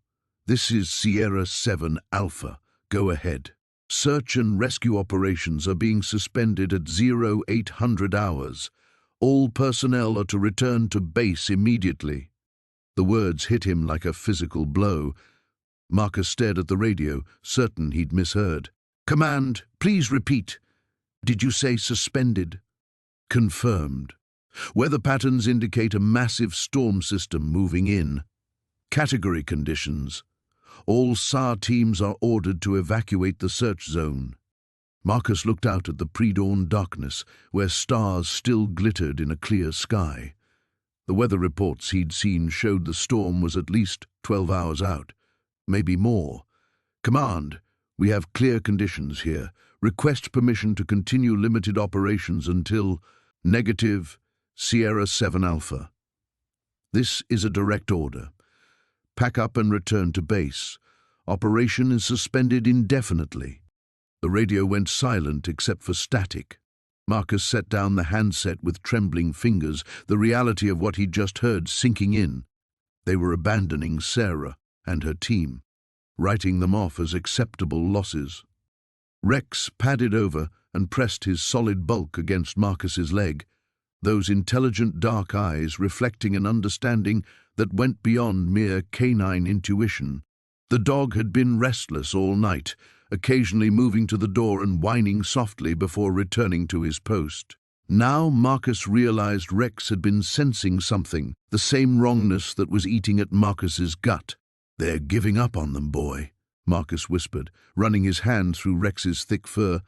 This is Sierra 7 Alpha. Go ahead. Search and rescue operations are being suspended at 0800 hours. All personnel are to return to base immediately. The words hit him like a physical blow. Marcus stared at the radio, certain he'd misheard. Command, please repeat. Did you say suspended? Confirmed. Weather patterns indicate a massive storm system moving in. Category conditions. All SAR teams are ordered to evacuate the search zone. Marcus looked out at the pre-dawn darkness, where stars still glittered in a clear sky. The weather reports he'd seen showed the storm was at least 12 hours out, maybe more. Command, we have clear conditions here. Request permission to continue limited operations until negative Sierra 7 Alpha. This is a direct order. Pack up and return to base. Operation is suspended indefinitely. The radio went silent except for static. Marcus set down the handset with trembling fingers, the reality of what he'd just heard sinking in. They were abandoning Sarah and her team, writing them off as acceptable losses. Rex padded over and pressed his solid bulk against Marcus's leg, those intelligent dark eyes reflecting an understanding that went beyond mere canine intuition. The dog had been restless all night, occasionally moving to the door and whining softly before returning to his post. Now Marcus realized Rex had been sensing something, the same wrongness that was eating at Marcus's gut. They're giving up on them, boy, Marcus whispered, running his hand through Rex's thick fur.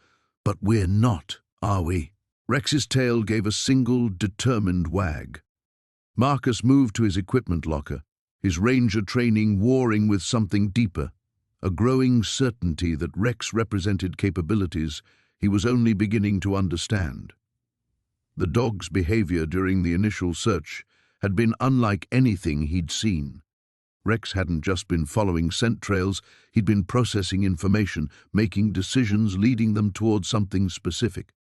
But we're not, are we? Rex's tail gave a single, determined wag. Marcus moved to his equipment locker, his ranger training warring with something deeper, a growing certainty that Rex represented capabilities he was only beginning to understand. The dog's behavior during the initial search had been unlike anything he'd seen. Rex hadn't just been following scent trails, he'd been processing information, making decisions, leading them towards something specific.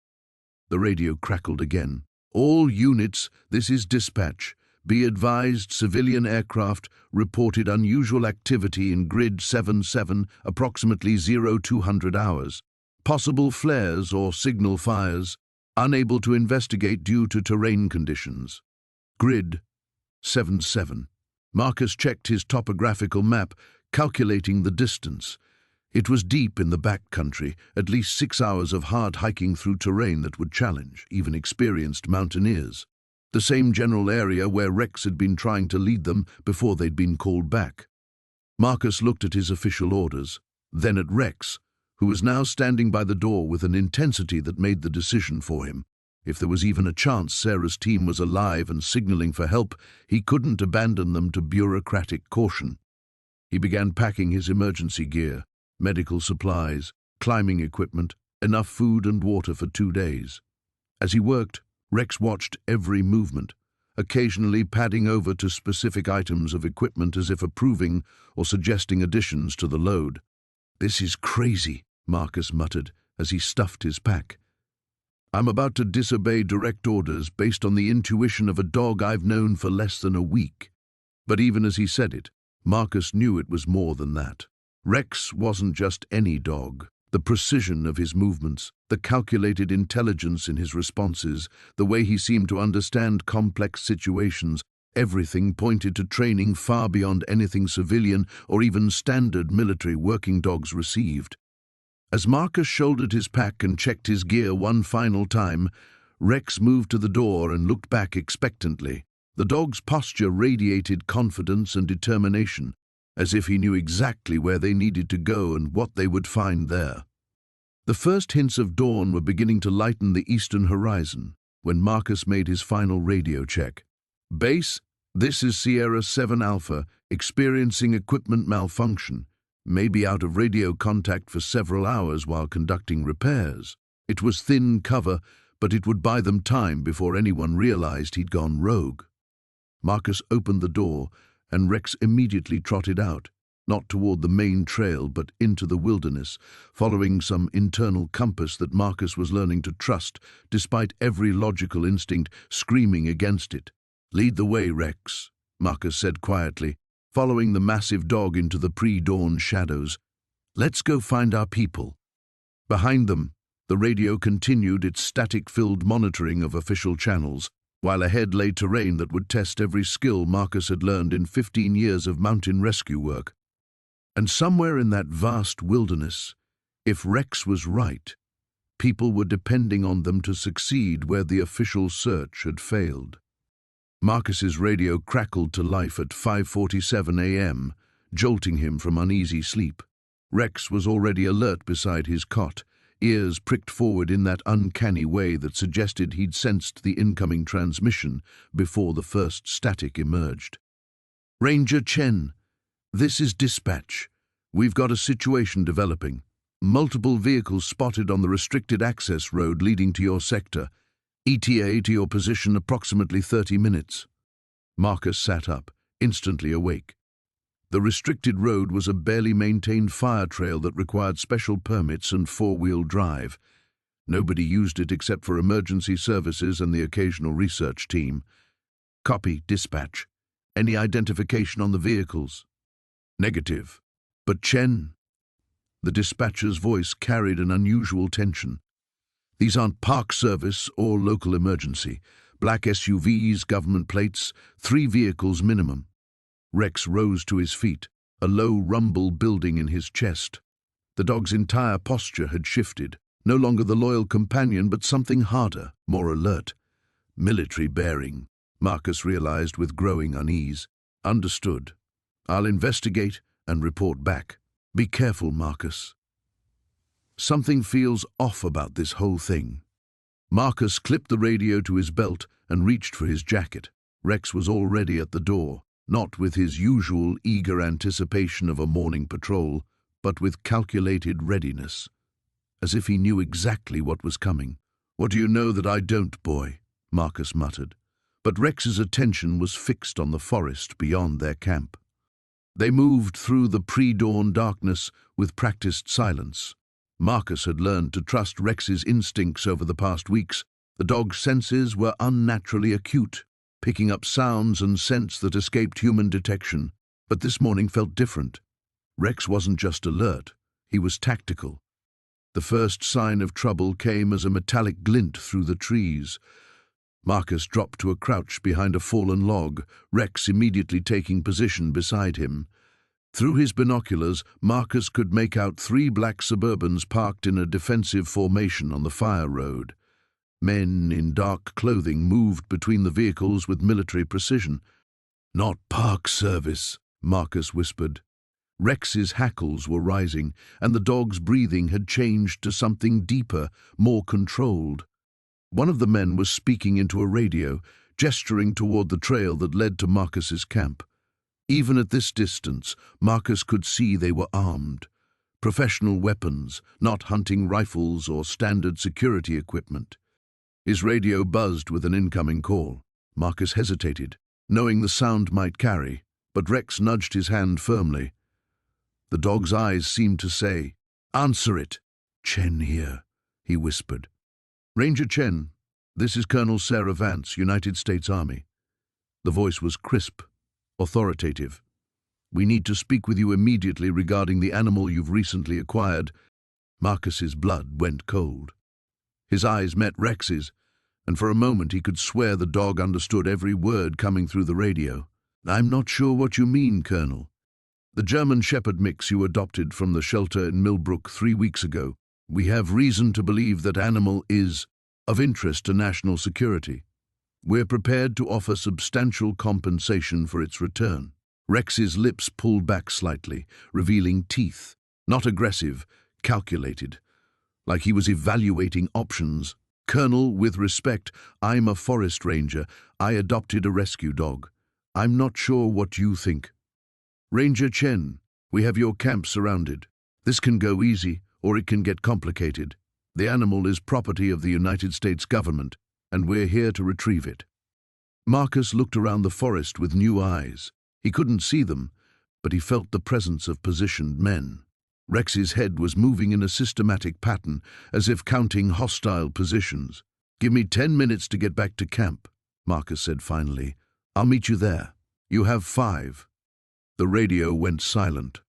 The radio crackled again. All units, this is dispatch. Be advised, civilian aircraft reported unusual activity in grid 77, approximately 0200 hours. Possible flares or signal fires, unable to investigate due to terrain conditions. Grid 77. Marcus checked his topographical map, calculating the distance. It was deep in the backcountry, at least 6 hours of hard hiking through terrain that would challenge even experienced mountaineers. The same general area where Rex had been trying to lead them before they'd been called back. Marcus looked at his official orders, then at Rex, who was now standing by the door with an intensity that made the decision for him. If there was even a chance Sarah's team was alive and signaling for help, he couldn't abandon them to bureaucratic caution. He began packing his emergency gear, medical supplies, climbing equipment, enough food and water for 2 days. As he worked, Rex watched every movement, occasionally padding over to specific items of equipment as if approving or suggesting additions to the load. This is crazy, Marcus muttered as he stuffed his pack. I'm about to disobey direct orders based on the intuition of a dog I've known for less than a week. But even as he said it, Marcus knew it was more than that. Rex wasn't just any dog. The precision of his movements, the calculated intelligence in his responses, the way he seemed to understand complex situations, everything pointed to training far beyond anything civilian or even standard military working dogs received. As Marcus shouldered his pack and checked his gear one final time, Rex moved to the door and looked back expectantly. The dog's posture radiated confidence and determination, as if he knew exactly where they needed to go and what they would find there. The first hints of dawn were beginning to lighten the eastern horizon. when Marcus made his final radio check. "Base, this is Sierra 7 Alpha, experiencing equipment malfunction. May be out of radio contact for several hours while conducting repairs." It was thin cover, but it would buy them time before anyone realized he'd gone rogue. Marcus opened the door, and Rex immediately trotted out, not toward the main trail but into the wilderness, following some internal compass that Marcus was learning to trust, despite every logical instinct screaming against it. "Lead the way, Rex," Marcus said quietly, following the massive dog into the pre-dawn shadows. "Let's go find our people." Behind them, the radio continued its static-filled monitoring of official channels, while ahead lay terrain that would test every skill Marcus had learned in 15 years of mountain rescue work. And somewhere in that vast wilderness, if Rex was right, people were depending on them to succeed where the official search had failed. Marcus's radio crackled to life at 5:47 a.m., jolting him from uneasy sleep. Rex was already alert beside his cot, ears pricked forward in that uncanny way that suggested he'd sensed the incoming transmission before the first static emerged. "Ranger Chen, this is dispatch. We've got a situation developing. Multiple vehicles spotted on the restricted access road leading to your sector. ETA to your position approximately 30 minutes. Marcus sat up, instantly awake. The restricted road was a barely maintained fire trail that required special permits and four-wheel drive. Nobody used it except for emergency services and the occasional research team. "Copy, dispatch. Any identification on the vehicles?" "Negative. But Chen..." The dispatcher's voice carried an unusual tension. "These aren't Park Service or local emergency. Black SUVs, government plates, 3 vehicles minimum." Rex rose to his feet, a low rumble building in his chest. The dog's entire posture had shifted, no longer the loyal companion but something harder, more alert. "Military bearing," Marcus realized with growing unease. "Understood. I'll investigate and report back. Be careful, Marcus. Something feels off about this whole thing." Marcus clipped the radio to his belt and reached for his jacket. Rex was already at the door, not with his usual eager anticipation of a morning patrol, but with calculated readiness, as if he knew exactly what was coming. "What do you know that I don't, boy?" Marcus muttered. But Rex's attention was fixed on the forest beyond their camp. They moved through the pre-dawn darkness with practiced silence. Marcus had learned to trust Rex's instincts over the past weeks. The dog's senses were unnaturally acute, picking up sounds and scents that escaped human detection. But this morning felt different. Rex wasn't just alert, he was tactical. The first sign of trouble came as a metallic glint through the trees. Marcus dropped to a crouch behind a fallen log, Rex immediately taking position beside him. Through his binoculars, Marcus could make out 3 black Suburbans parked in a defensive formation on the fire road. Men in dark clothing moved between the vehicles with military precision. "Not Park Service," Marcus whispered. Rex's hackles were rising, and the dog's breathing had changed to something deeper, more controlled. One of the men was speaking into a radio, gesturing toward the trail that led to Marcus's camp. Even at this distance, Marcus could see they were armed. Professional weapons, not hunting rifles or standard security equipment. His radio buzzed with an incoming call. Marcus hesitated, knowing the sound might carry, but Rex nudged his hand firmly. The dog's eyes seemed to say, "Answer it." "Chen here," he whispered. "Ranger Chen, this is Colonel Sarah Vance, United States Army." The voice was crisp, authoritative. "We need to speak with you immediately regarding the animal you've recently acquired." Marcus's blood went cold. His eyes met Rex's, and for a moment he could swear the dog understood every word coming through the radio. "I'm not sure what you mean, Colonel. The German Shepherd mix you adopted from the shelter in Millbrook 3 weeks ago. We have reason to believe that animal is of interest to national security. We're prepared to offer substantial compensation for its return." Rex's lips pulled back slightly, revealing teeth, not aggressive, calculated, like he was evaluating options. Colonel, with respect, I'm a forest ranger. I adopted a rescue dog. I'm not sure what you think. Ranger Chen, we have your camp surrounded. This can go easy, or it can get complicated. The animal is property of the United States government, and we're here to retrieve it. Marcus looked around the forest with new eyes. He couldn't see them, but he felt the presence of positioned men. Rex's head was moving in a systematic pattern, as if counting hostile positions. "Give me 10 minutes to get back to camp," Marcus said finally. "I'll meet you there. You have 5. The radio went silent.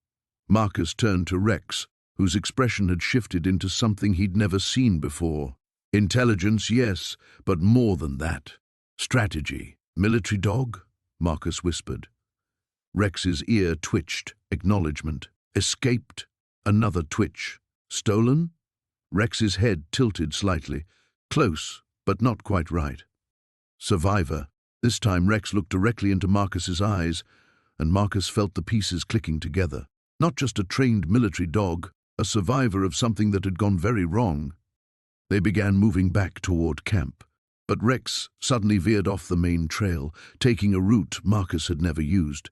Marcus turned to Rex, whose expression had shifted into something he'd never seen before. Intelligence, yes, but more than that. Strategy. "Military dog?" Marcus whispered. Rex's ear twitched. Acknowledgement. "Escaped?" Another twitch. "Stolen?" Rex's head tilted slightly. Close, but not quite right. "Survivor." This time Rex looked directly into Marcus's eyes, and Marcus felt the pieces clicking together. Not just a trained military dog, a survivor of something that had gone very wrong. They began moving back toward camp, but Rex suddenly veered off the main trail, taking a route Marcus had never used.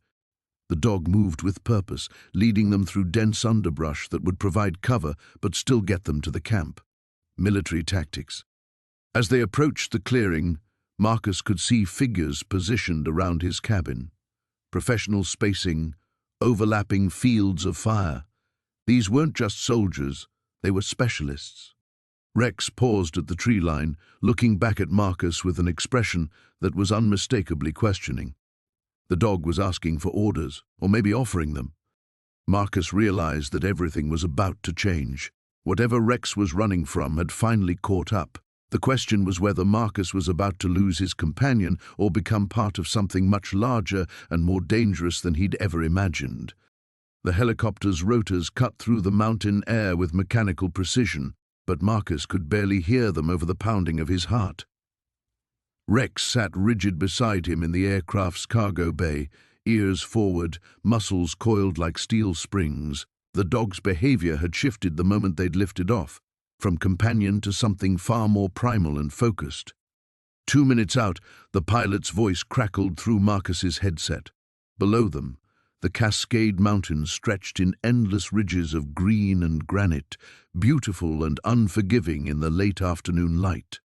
The dog moved with purpose, leading them through dense underbrush that would provide cover but still get them to the camp. Military tactics. As they approached the clearing, Marcus could see figures positioned around his cabin. Professional spacing, overlapping fields of fire. These weren't just soldiers, they were specialists. Rex paused at the tree line, looking back at Marcus with an expression that was unmistakably questioning. The dog was asking for orders, or maybe offering them. Marcus realized that everything was about to change. Whatever Rex was running from had finally caught up. The question was whether Marcus was about to lose his companion or become part of something much larger and more dangerous than he'd ever imagined. The helicopter's rotors cut through the mountain air with mechanical precision, but Marcus could barely hear them over the pounding of his heart. Rex sat rigid beside him in the aircraft's cargo bay, ears forward, muscles coiled like steel springs. The dog's behavior had shifted the moment they'd lifted off, from companion to something far more primal and focused. 2 minutes out, the pilot's voice crackled through Marcus's headset. Below them, the Cascade Mountains stretched in endless ridges of green and granite, beautiful and unforgiving in the late afternoon light.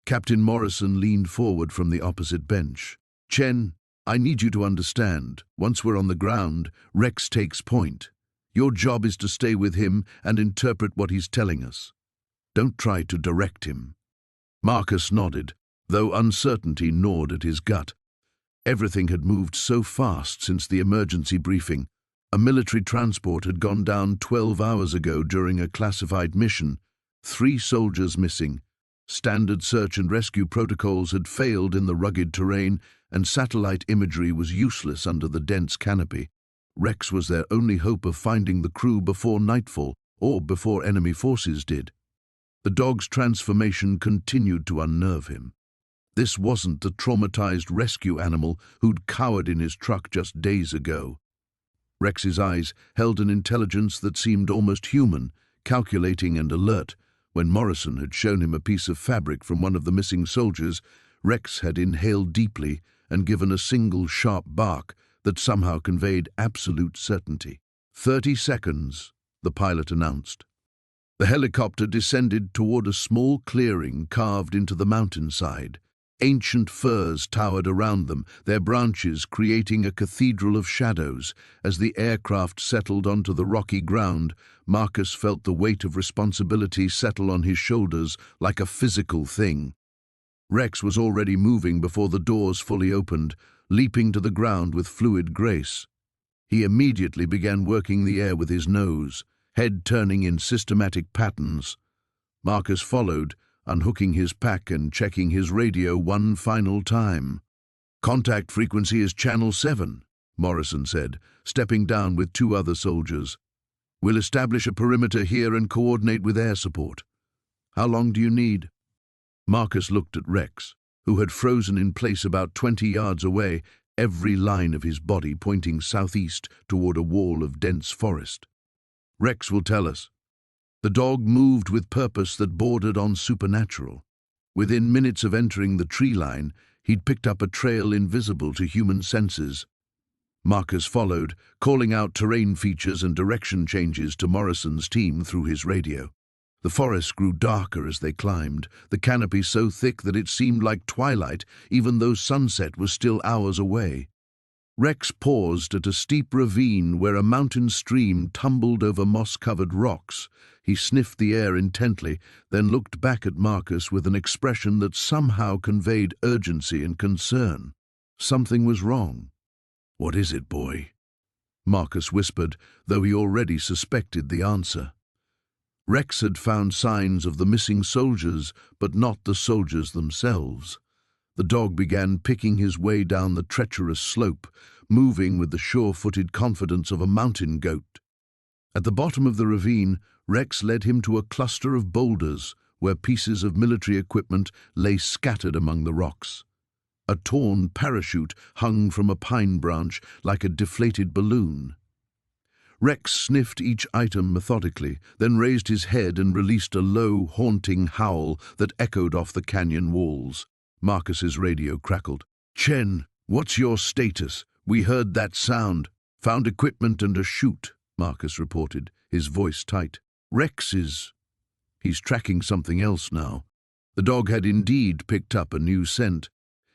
Captain Morrison leaned forward from the opposite bench. "Chen, I need you to understand. Once we're on the ground, Rex takes point. Your job is to stay with him and interpret what he's telling us. Don't try to direct him." Marcus nodded, though uncertainty gnawed at his gut. Everything had moved so fast since the emergency briefing. A military transport had gone down 12 hours ago during a classified mission. 3 soldiers missing. Standard search and rescue protocols had failed in the rugged terrain, and satellite imagery was useless under the dense canopy. Rex was their only hope of finding the crew before nightfall, or before enemy forces did. The dog's transformation continued to unnerve him. This wasn't the traumatized rescue animal who'd cowered in his truck just days ago. Rex's eyes held an intelligence that seemed almost human, calculating and alert. When Morrison had shown him a piece of fabric from one of the missing soldiers, Rex had inhaled deeply and given a single sharp bark that somehow conveyed absolute certainty. 30 seconds, the pilot announced. The helicopter descended toward a small clearing carved into the mountainside. Ancient firs towered around them, their branches creating a cathedral of shadows. As the aircraft settled onto the rocky ground, Marcus felt the weight of responsibility settle on his shoulders like a physical thing. Rex was already moving before the doors fully opened, leaping to the ground with fluid grace. He immediately began working the air with his nose, head turning in systematic patterns. Marcus followed, unhooking his pack and checking his radio one final time. "Contact frequency is channel 7, Morrison said, stepping down with 2 other soldiers. "We'll establish a perimeter here and coordinate with air support. How long do you need?" Marcus looked at Rex, who had frozen in place about 20 yards away, every line of his body pointing southeast toward a wall of dense forest. "Rex will tell us." The dog moved with purpose that bordered on supernatural. Within minutes of entering the tree line, he'd picked up a trail invisible to human senses. Marcus followed, calling out terrain features and direction changes to Morrison's team through his radio. The forest grew darker as they climbed, the canopy so thick that it seemed like twilight, even though sunset was still hours away. Rex paused at a steep ravine where a mountain stream tumbled over moss-covered rocks. He sniffed the air intently, then looked back at Marcus with an expression that somehow conveyed urgency and concern. Something was wrong. "What is it, boy?" Marcus whispered, though he already suspected the answer. Rex had found signs of the missing soldiers, but not the soldiers themselves. The dog began picking his way down the treacherous slope, moving with the sure-footed confidence of a mountain goat. At the bottom of the ravine, Rex led him to a cluster of boulders where pieces of military equipment lay scattered among the rocks. A torn parachute hung from a pine branch like a deflated balloon. Rex sniffed each item methodically, then raised his head and released a low, haunting howl that echoed off the canyon walls. Marcus's radio crackled. "Chen, what's your status? We heard that sound. Found equipment and a chute," Marcus reported, his voice tight. "Rex is... he's tracking something else now." The dog had indeed picked up a new scent.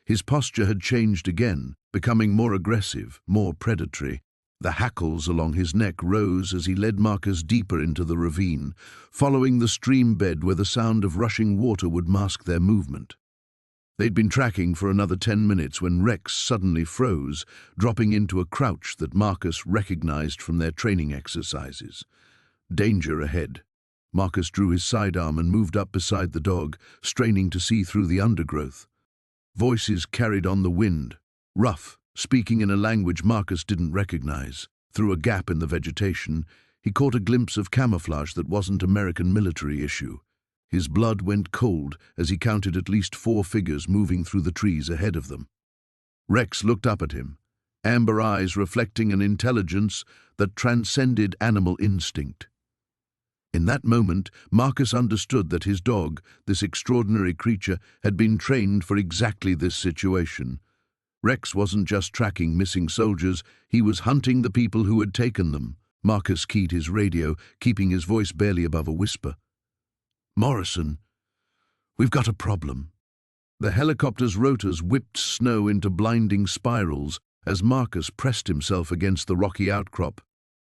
His posture had changed again, becoming more aggressive, more predatory. The hackles along his neck rose as he led Marcus deeper into the ravine, following the stream bed where the sound of rushing water would mask their movement. They'd been tracking for another 10 minutes when Rex suddenly froze, dropping into a crouch that Marcus recognized from their training exercises. Danger ahead. Marcus drew his sidearm and moved up beside the dog, straining to see through the undergrowth. Voices carried on the wind, rough, speaking in a language Marcus didn't recognize. Through a gap in the vegetation, he caught a glimpse of camouflage that wasn't American military issue. His blood went cold as he counted at least 4 figures moving through the trees ahead of them. Rex looked up at him, amber eyes reflecting an intelligence that transcended animal instinct. In that moment, Marcus understood that his dog, this extraordinary creature, had been trained for exactly this situation. Rex wasn't just tracking missing soldiers, he was hunting the people who had taken them. Marcus keyed his radio, keeping his voice barely above a whisper. "Morrison, we've got a problem." The helicopter's rotors whipped snow into blinding spirals as Marcus pressed himself against the rocky outcrop,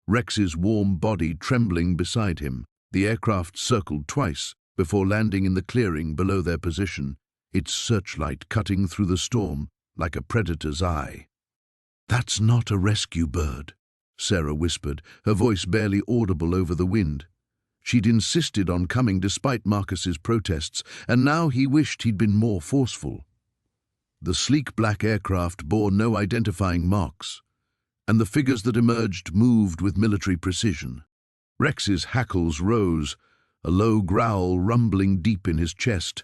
Rex's warm body trembling beside him. The aircraft circled twice before landing in the clearing below their position, its searchlight cutting through the storm like a predator's eye. "That's not a rescue bird," Sarah whispered, her voice barely audible over the wind. She'd insisted on coming despite Marcus's protests, and now he wished he'd been more forceful. The sleek black aircraft bore no identifying marks, and the figures that emerged moved with military precision. Rex's hackles rose, a low growl rumbling deep in his chest.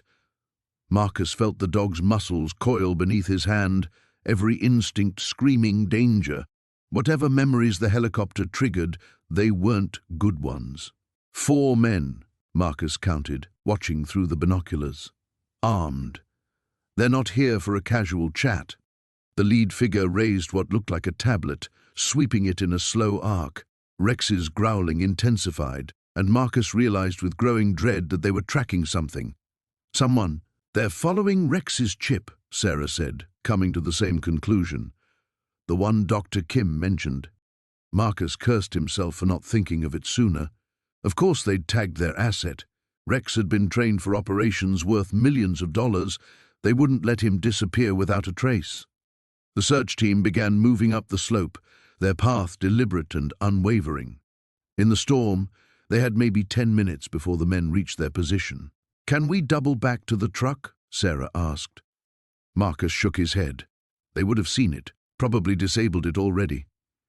Marcus felt the dog's muscles coil beneath his hand, every instinct screaming danger. Whatever memories the helicopter triggered, they weren't good ones. 4 men, Marcus counted, watching through the binoculars. Armed. They're not here for a casual chat. The lead figure raised what looked like a tablet, sweeping it in a slow arc. Rex's growling intensified, and Marcus realized with growing dread that they were tracking something. "Someone. They're following Rex's chip," Sarah said, coming to the same conclusion. "The one Dr. Kim mentioned." Marcus cursed himself for not thinking of it sooner. Of course they'd tagged their asset. Rex had been trained for operations worth millions of dollars. They wouldn't let him disappear without a trace. The search team began moving up the slope, their path deliberate and unwavering. In the storm, they had maybe 10 minutes before the men reached their position. "Can we double back to the truck?" Sarah asked. Marcus shook his head. They would have seen it, probably disabled it already.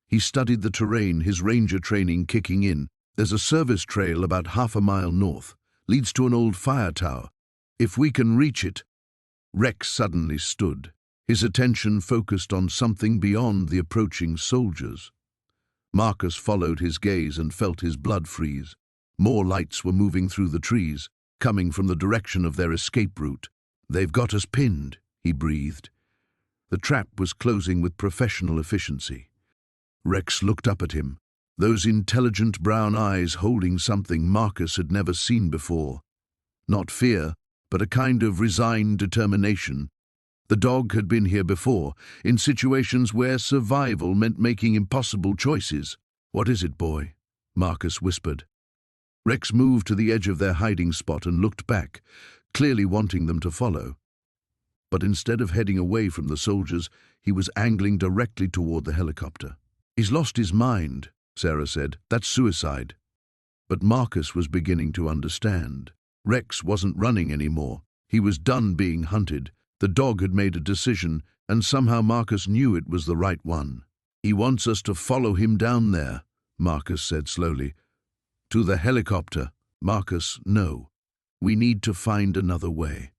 He studied the terrain, his ranger training kicking in. "There's a service trail about half a mile north, leads to an old fire tower. If we can reach it..." Rex suddenly stood, his attention focused on something beyond the approaching soldiers. Marcus followed his gaze and felt his blood freeze. More lights were moving through the trees, coming from the direction of their escape route. "They've got us pinned," he breathed. The trap was closing with professional efficiency. Rex looked up at him, those intelligent brown eyes holding something Marcus had never seen before. Not fear, but a kind of resigned determination. The dog had been here before, in situations where survival meant making impossible choices. "What is it, boy?" Marcus whispered. Rex moved to the edge of their hiding spot and looked back, clearly wanting them to follow. But instead of heading away from the soldiers, he was angling directly toward the helicopter. "He's lost his mind," Sarah said. "That's suicide." But Marcus was beginning to understand. Rex wasn't running anymore. He was done being hunted. The dog had made a decision, and somehow Marcus knew it was the right one. "He wants us to follow him down there," Marcus said slowly. "To the helicopter." "Marcus, no. We need to find another way."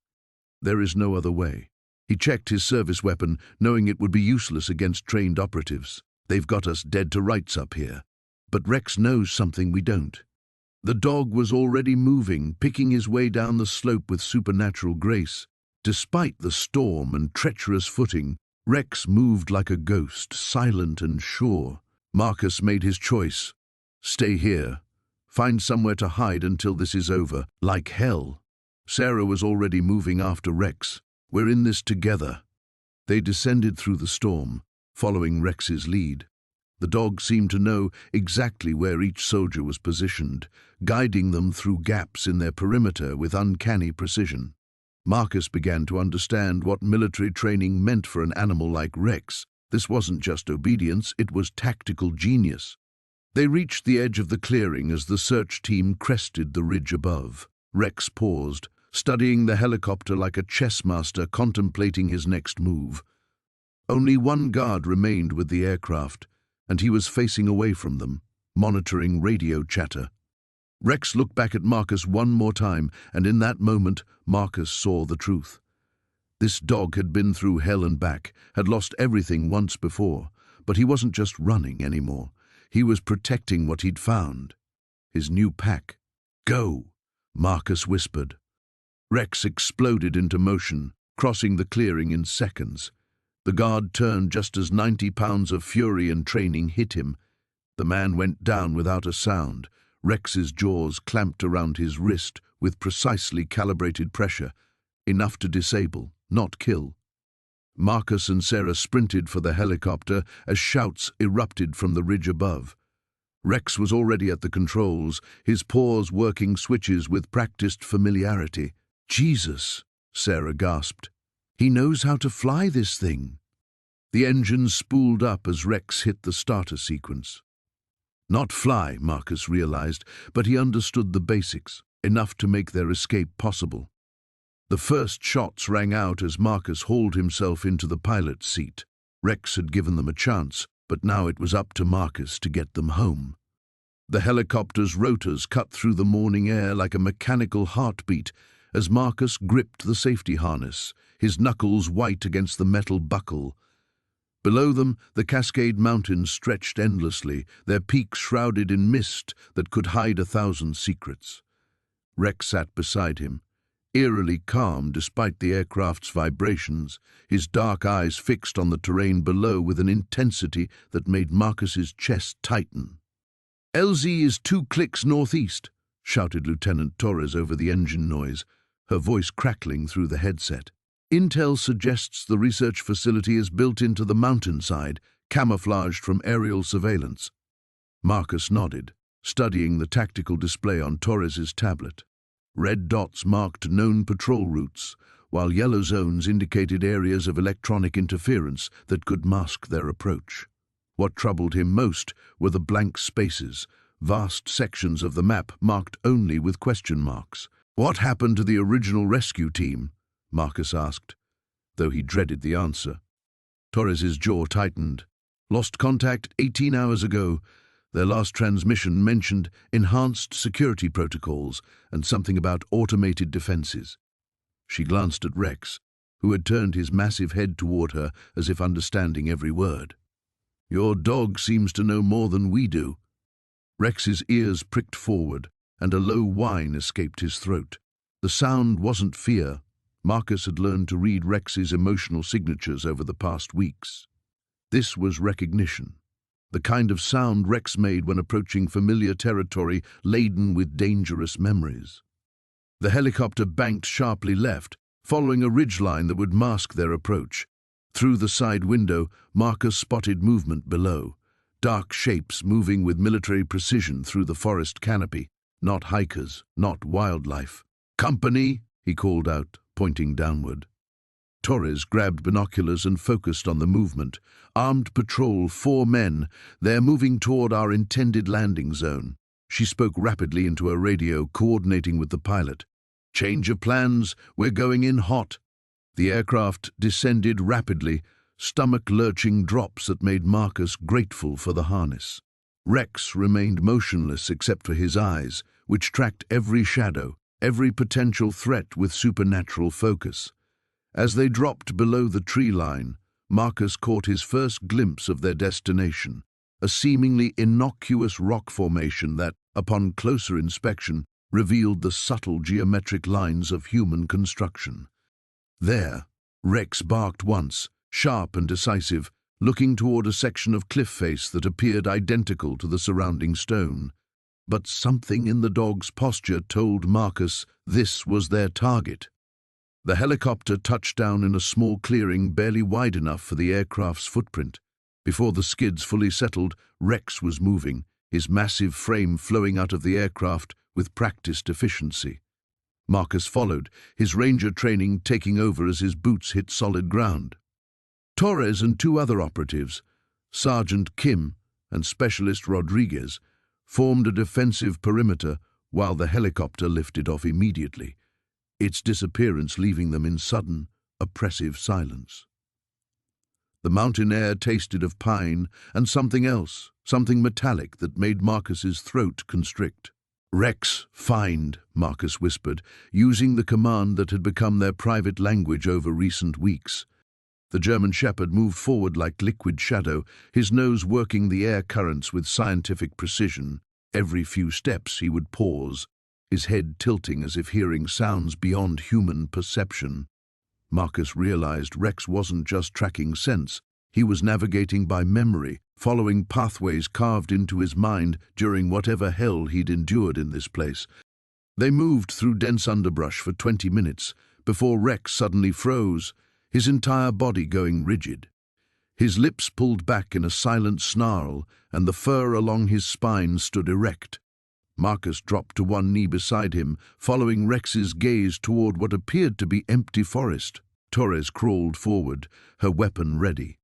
"There is no other way." He checked his service weapon, knowing it would be useless against trained operatives. "They've got us dead to rights up here. But Rex knows something we don't." The dog was already moving, picking his way down the slope with supernatural grace. Despite the storm and treacherous footing, Rex moved like a ghost, silent and sure. Marcus made his choice. "Stay here. Find somewhere to hide until this is over, like hell." Sarah was already moving after Rex. "We're in this together." They descended through the storm, following Rex's lead. The dog seemed to know exactly where each soldier was positioned, guiding them through gaps in their perimeter with uncanny precision. Marcus began to understand what military training meant for an animal like Rex. This wasn't just obedience, it was tactical genius. They reached the edge of the clearing as the search team crested the ridge above. Rex paused, studying the helicopter like a chess master contemplating his next move. Only one guard remained with the aircraft, and he was facing away from them, monitoring radio chatter. Rex looked back at Marcus one more time, and in that moment, Marcus saw the truth. This dog had been through hell and back, had lost everything once before, but he wasn't just running anymore. He was protecting what he'd found. His new pack. "Go," Marcus whispered. Rex exploded into motion, crossing the clearing in seconds. The guard turned just as 90 pounds of fury and training hit him. The man went down without a sound. Rex's jaws clamped around his wrist with precisely calibrated pressure, enough to disable, not kill. Marcus and Sarah sprinted for the helicopter as shouts erupted from the ridge above. Rex was already at the controls, his paws working switches with practiced familiarity. "Jesus," Sarah gasped. "He knows how to fly this thing." The engine spooled up as Rex hit the starter sequence. Not fly, Marcus realized, but he understood the basics, enough to make their escape possible. The first shots rang out as Marcus hauled himself into the pilot's seat. Rex had given them a chance, but now it was up to Marcus to get them home. The helicopter's rotors cut through the morning air like a mechanical heartbeat as Marcus gripped the safety harness, his knuckles white against the metal buckle. Below them, the Cascade Mountains stretched endlessly, their peaks shrouded in mist that could hide 1,000 secrets. Rex sat beside him, eerily calm despite the aircraft's vibrations, his dark eyes fixed on the terrain below with an intensity that made Marcus's chest tighten. "LZ is 2 clicks northeast," shouted Lieutenant Torres over the engine noise, her voice crackling through the headset. "Intel suggests the research facility is built into the mountainside, camouflaged from aerial surveillance." Marcus nodded, studying the tactical display on Torres's tablet. Red dots marked known patrol routes, while yellow zones indicated areas of electronic interference that could mask their approach. What troubled him most were the blank spaces, vast sections of the map marked only with question marks. "What happened to the original rescue team?" Marcus asked, though he dreaded the answer. Torres's jaw tightened. "Lost contact 18 hours ago. Their last transmission mentioned enhanced security protocols and something about automated defenses." She glanced at Rex, who had turned his massive head toward her as if understanding every word. "Your dog seems to know more than we do." Rex's ears pricked forward, and a low whine escaped his throat. The sound wasn't fear. Marcus had learned to read Rex's emotional signatures over the past weeks. This was recognition, the kind of sound Rex made when approaching familiar territory laden with dangerous memories. The helicopter banked sharply left, following a ridgeline that would mask their approach. Through the side window, Marcus spotted movement below, dark shapes moving with military precision through the forest canopy. Not hikers, not wildlife. "Company!" he called out, pointing downward. Torres grabbed binoculars and focused on the movement. "Armed patrol, 4 men. They're moving toward our intended landing zone." She spoke rapidly into a radio, coordinating with the pilot. "Change of plans. We're going in hot." The aircraft descended rapidly, stomach-lurching drops that made Marcus grateful for the harness. Rex remained motionless except for his eyes, which tracked every shadow, every potential threat with supernatural focus. As they dropped below the tree line, Marcus caught his first glimpse of their destination, a seemingly innocuous rock formation that, upon closer inspection, revealed the subtle geometric lines of human construction. There, Rex barked once, sharp and decisive, looking toward a section of cliff face that appeared identical to the surrounding stone. But something in the dog's posture told Marcus this was their target. The helicopter touched down in a small clearing barely wide enough for the aircraft's footprint. Before the skids fully settled, Rex was moving, his massive frame flowing out of the aircraft with practiced efficiency. Marcus followed, his ranger training taking over as his boots hit solid ground. Torres and 2 other operatives, Sergeant Kim and Specialist Rodriguez, formed a defensive perimeter while the helicopter lifted off immediately, its disappearance leaving them in sudden, oppressive silence. The mountain air tasted of pine and something else, something metallic that made Marcus's throat constrict. "Rex, find," Marcus whispered, using the command that had become their private language over recent weeks. The German shepherd moved forward like liquid shadow, his nose working the air currents with scientific precision. Every few steps he would pause, his head tilting as if hearing sounds beyond human perception. Marcus realized Rex wasn't just tracking sense, he was navigating by memory, following pathways carved into his mind during whatever hell he'd endured in this place. They moved through dense underbrush for 20 minutes before Rex suddenly froze, his entire body going rigid. His lips pulled back in a silent snarl, and the fur along his spine stood erect. Marcus dropped to one knee beside him, following Rex's gaze toward what appeared to be empty forest. Torres crawled forward, her weapon ready.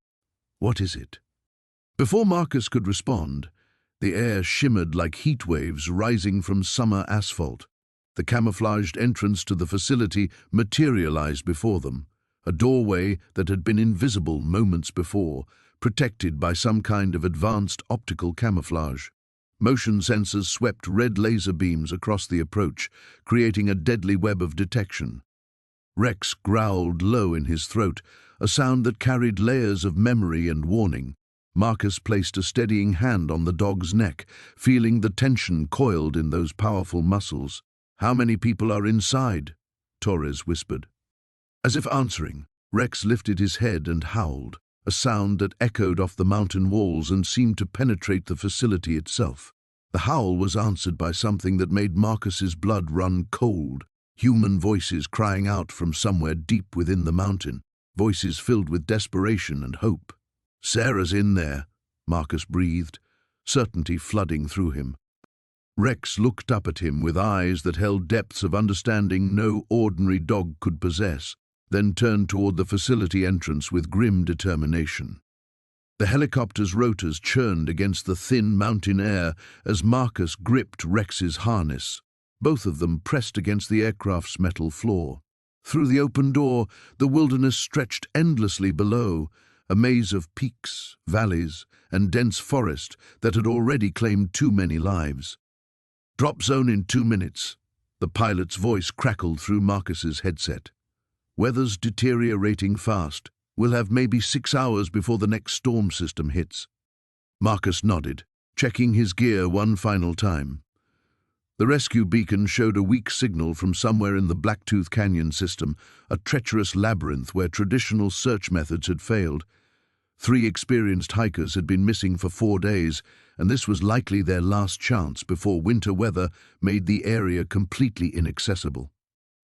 "What is it?" Before Marcus could respond, the air shimmered like heat waves rising from summer asphalt. The camouflaged entrance to the facility materialized before them, a doorway that had been invisible moments before, protected by some kind of advanced optical camouflage. Motion sensors swept red laser beams across the approach, creating a deadly web of detection. Rex growled low in his throat, a sound that carried layers of memory and warning. Marcus placed a steadying hand on the dog's neck, feeling the tension coiled in those powerful muscles. "How many people are inside?" Torres whispered. As if answering, Rex lifted his head and howled, a sound that echoed off the mountain walls and seemed to penetrate the facility itself. The howl was answered by something that made Marcus's blood run cold, human voices crying out from somewhere deep within the mountain, voices filled with desperation and hope. "Sarah's in there," Marcus breathed, certainty flooding through him. Rex looked up at him with eyes that held depths of understanding no ordinary dog could possess, then turned toward the facility entrance with grim determination. The helicopter's rotors churned against the thin mountain air as Marcus gripped Rex's harness, both of them pressed against the aircraft's metal floor. Through the open door, the wilderness stretched endlessly below, a maze of peaks, valleys, and dense forest that had already claimed too many lives. "Drop zone in 2 minutes," the pilot's voice crackled through Marcus's headset. "Weather's deteriorating fast. We'll have maybe 6 hours before the next storm system hits." Marcus nodded, checking his gear one final time. The rescue beacon showed a weak signal from somewhere in the Blacktooth Canyon system, a treacherous labyrinth where traditional search methods had failed. 3 experienced hikers had been missing for 4 days, and this was likely their last chance before winter weather made the area completely inaccessible.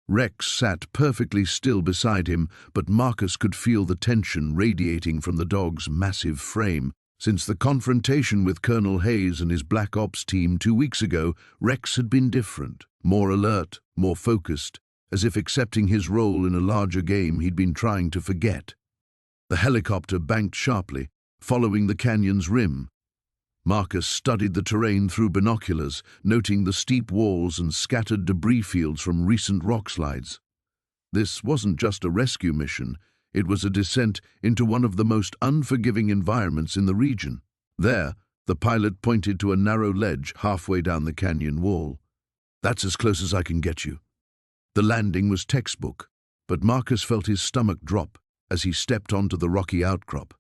Rex sat perfectly still beside him, but Marcus could feel the tension radiating from the dog's massive frame. Since the confrontation with Colonel Hayes and his Black Ops team 2 weeks ago, Rex had been different, more alert, more focused, as if accepting his role in a larger game he'd been trying to forget. The helicopter banked sharply, following the canyon's rim. Marcus studied the terrain through binoculars, noting the steep walls and scattered debris fields from recent rock slides. This wasn't just a rescue mission. It was a descent into one of the most unforgiving environments in the region. There, the pilot pointed to a narrow ledge halfway down the canyon wall. "That's as close as I can get you." The landing was textbook, but Marcus felt his stomach drop as he stepped onto the rocky outcrop.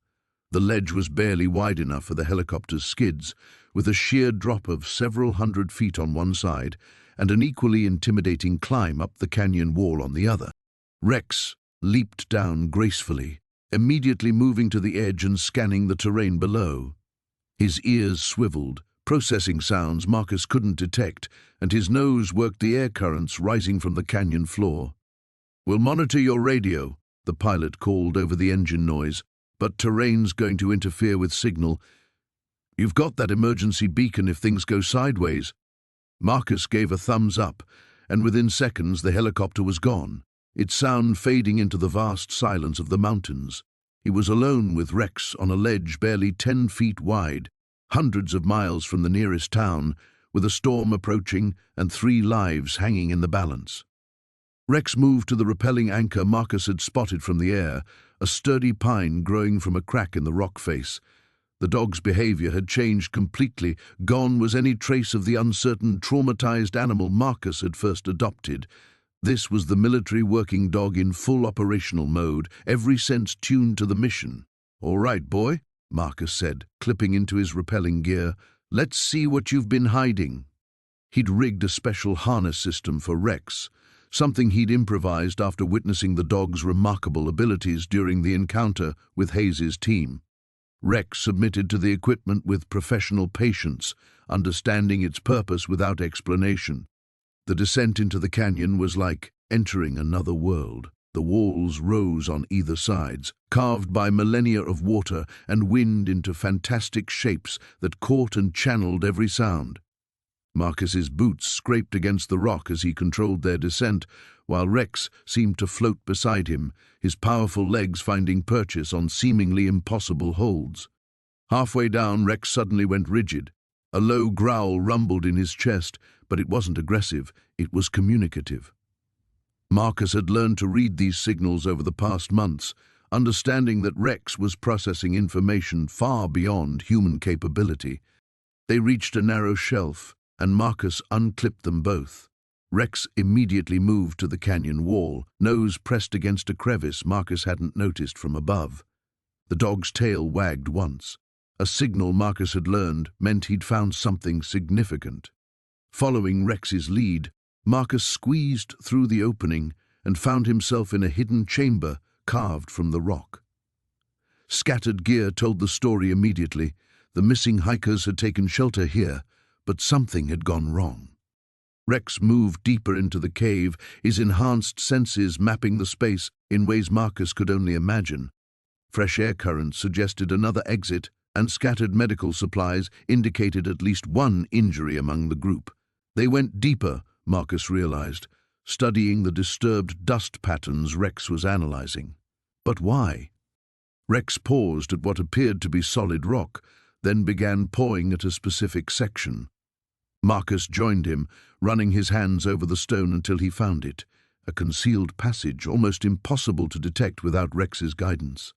The ledge was barely wide enough for the helicopter's skids, with a sheer drop of several hundred feet on one side and an equally intimidating climb up the canyon wall on the other. Rex leaped down gracefully, immediately moving to the edge and scanning the terrain below. His ears swiveled, processing sounds Marcus couldn't detect, and his nose worked the air currents rising from the canyon floor. "We'll monitor your radio," the pilot called over the engine noise, "but terrain's going to interfere with signal. You've got that emergency beacon if things go sideways." Marcus gave a thumbs up, and within seconds the helicopter was gone, its sound fading into the vast silence of the mountains. He was alone with Rex on a ledge barely 10 feet wide, hundreds of miles from the nearest town, with a storm approaching and 3 lives hanging in the balance. Rex moved to the rappelling anchor Marcus had spotted from the air, a sturdy pine growing from a crack in the rock face. The dog's behavior had changed completely. Gone was any trace of the uncertain, traumatized animal Marcus had first adopted. This was the military working dog in full operational mode, every sense tuned to the mission. "All right, boy," Marcus said, clipping into his rappelling gear. "Let's see what you've been hiding." He'd rigged a special harness system for Rex, something he'd improvised after witnessing the dog's remarkable abilities during the encounter with Hayes' team. Rex submitted to the equipment with professional patience, understanding its purpose without explanation. The descent into the canyon was like entering another world. The walls rose on either sides, carved by millennia of water and wind into fantastic shapes that caught and channeled every sound. Marcus's boots scraped against the rock as he controlled their descent, while Rex seemed to float beside him, his powerful legs finding purchase on seemingly impossible holds. Halfway down, Rex suddenly went rigid. A low growl rumbled in his chest, but it wasn't aggressive, it was communicative. Marcus had learned to read these signals over the past months, understanding that Rex was processing information far beyond human capability. They reached a narrow shelf, and Marcus unclipped them both. Rex immediately moved to the canyon wall, nose pressed against a crevice Marcus hadn't noticed from above. The dog's tail wagged once. A signal Marcus had learned meant he'd found something significant. Following Rex's lead, Marcus squeezed through the opening and found himself in a hidden chamber carved from the rock. Scattered gear told the story immediately. The missing hikers had taken shelter here, but something had gone wrong. Rex moved deeper into the cave, his enhanced senses mapping the space in ways Marcus could only imagine. Fresh air currents suggested another exit, and scattered medical supplies indicated at least one injury among the group. They went deeper, Marcus realized, studying the disturbed dust patterns Rex was analyzing. But why? Rex paused at what appeared to be solid rock, then began pawing at a specific section. Marcus joined him, running his hands over the stone until he found it, a concealed passage almost impossible to detect without Rex's guidance.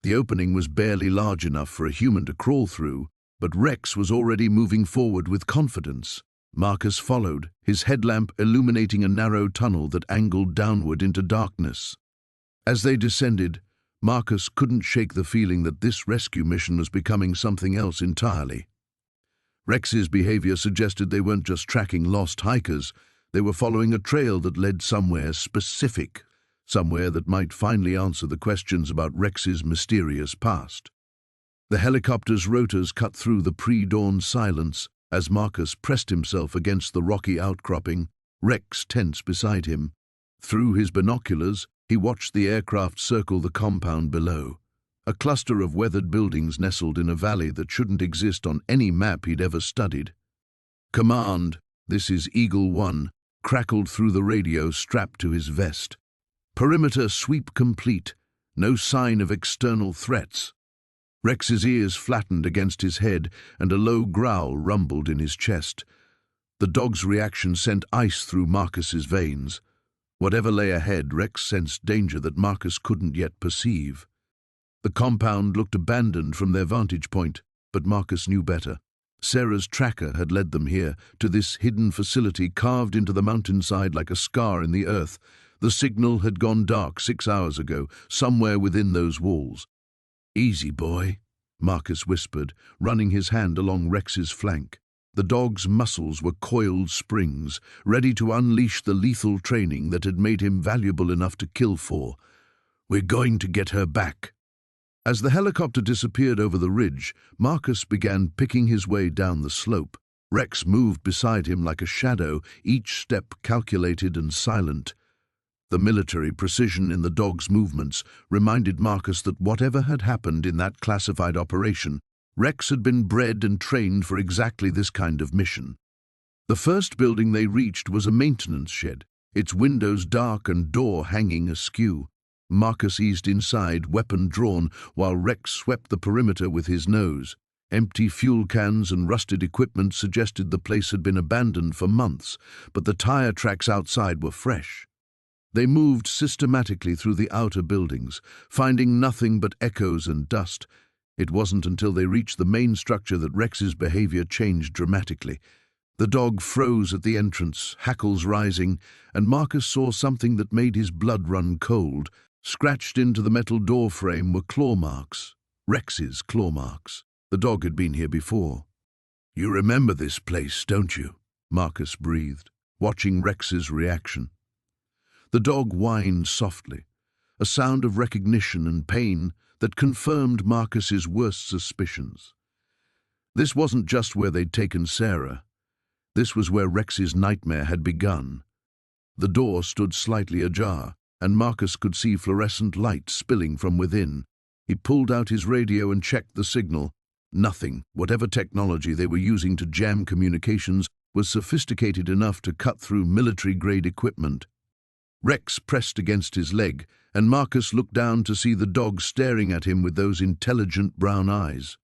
The opening was barely large enough for a human to crawl through, but Rex was already moving forward with confidence. Marcus followed, his headlamp illuminating a narrow tunnel that angled downward into darkness. As they descended, Marcus couldn't shake the feeling that this rescue mission was becoming something else entirely. Rex's behavior suggested they weren't just tracking lost hikers, they were following a trail that led somewhere specific, somewhere that might finally answer the questions about Rex's mysterious past. The helicopter's rotors cut through the pre-dawn silence as Marcus pressed himself against the rocky outcropping, Rex tense beside him. Through his binoculars, he watched the aircraft circle the compound below, a cluster of weathered buildings nestled in a valley that shouldn't exist on any map he'd ever studied. "Command, this is Eagle One," crackled through the radio strapped to his vest. "Perimeter sweep complete. No sign of external threats." Rex's ears flattened against his head and a low growl rumbled in his chest. The dog's reaction sent ice through Marcus's veins. Whatever lay ahead, Rex sensed danger that Marcus couldn't yet perceive. The compound looked abandoned from their vantage point, but Marcus knew better. Sarah's tracker had led them here, to this hidden facility carved into the mountainside like a scar in the earth. The signal had gone dark 6 hours ago, somewhere within those walls. "Easy, boy," Marcus whispered, running his hand along Rex's flank. The dog's muscles were coiled springs, ready to unleash the lethal training that had made him valuable enough to kill for. "We're going to get her back." As the helicopter disappeared over the ridge, Marcus began picking his way down the slope. Rex moved beside him like a shadow, each step calculated and silent. The military precision in the dog's movements reminded Marcus that whatever had happened in that classified operation, Rex had been bred and trained for exactly this kind of mission. The first building they reached was a maintenance shed, its windows dark and door hanging askew. Marcus eased inside, weapon drawn, while Rex swept the perimeter with his nose. Empty fuel cans and rusted equipment suggested the place had been abandoned for months, but the tire tracks outside were fresh. They moved systematically through the outer buildings, finding nothing but echoes and dust. It wasn't until they reached the main structure that Rex's behavior changed dramatically. The dog froze at the entrance, hackles rising, and Marcus saw something that made his blood run cold. Scratched into the metal door frame were claw marks, Rex's claw marks. The dog had been here before. "You remember this place, don't you?" Marcus breathed, watching Rex's reaction. The dog whined softly, a sound of recognition and pain that confirmed Marcus's worst suspicions. This wasn't just where they'd taken Sarah. This was where Rex's nightmare had begun. The door stood slightly ajar, and Marcus could see fluorescent light spilling from within. He pulled out his radio and checked the signal. Nothing, whatever technology they were using to jam communications, was sophisticated enough to cut through military-grade equipment. Rex pressed against his leg, and Marcus looked down to see the dog staring at him with those intelligent brown eyes.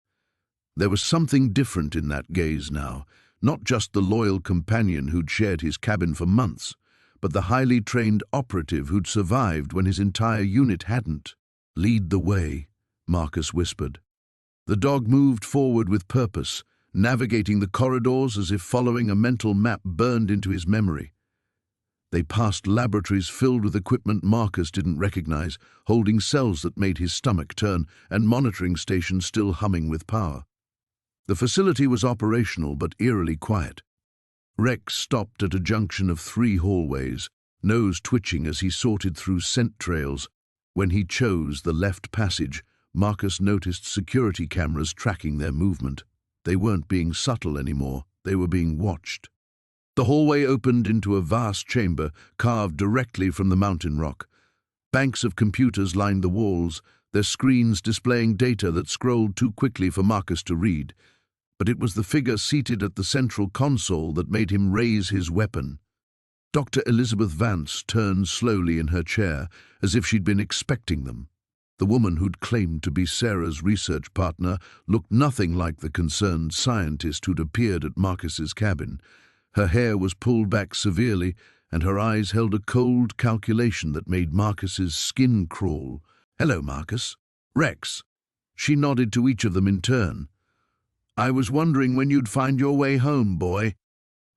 There was something different in that gaze now, not just the loyal companion who'd shared his cabin for months, but the highly trained operative who'd survived when his entire unit hadn't. "Lead the way," Marcus whispered. The dog moved forward with purpose, navigating the corridors as if following a mental map burned into his memory. They passed laboratories filled with equipment Marcus didn't recognize, holding cells that made his stomach turn, and monitoring stations still humming with power. The facility was operational but eerily quiet. Rex stopped at a junction of 3 hallways, nose twitching as he sorted through scent trails. When he chose the left passage, Marcus noticed security cameras tracking their movement. They weren't being subtle anymore, they were being watched. The hallway opened into a vast chamber carved directly from the mountain rock. Banks of computers lined the walls, their screens displaying data that scrolled too quickly for Marcus to read. But it was the figure seated at the central console that made him raise his weapon. Dr. Elizabeth Vance turned slowly in her chair, as if she'd been expecting them. The woman who'd claimed to be Sarah's research partner looked nothing like the concerned scientist who'd appeared at Marcus's cabin. Her hair was pulled back severely, and her eyes held a cold calculation that made Marcus's skin crawl. "Hello, Marcus." "Rex." She nodded to each of them in turn. "I was wondering when you'd find your way home, boy."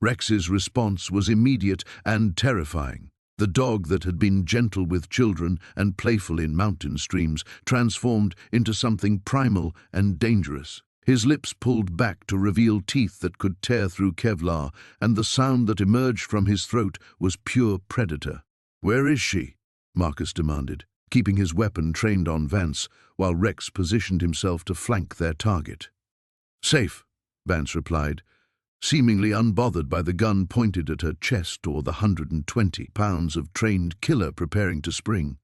Rex's response was immediate and terrifying. The dog that had been gentle with children and playful in mountain streams transformed into something primal and dangerous. His lips pulled back to reveal teeth that could tear through Kevlar, and the sound that emerged from his throat was pure predator. "Where is she?" Marcus demanded, keeping his weapon trained on Vance, while Rex positioned himself to flank their target. "Safe," Vance replied, seemingly unbothered by the gun pointed at her chest or the 120 pounds of trained killer preparing to spring.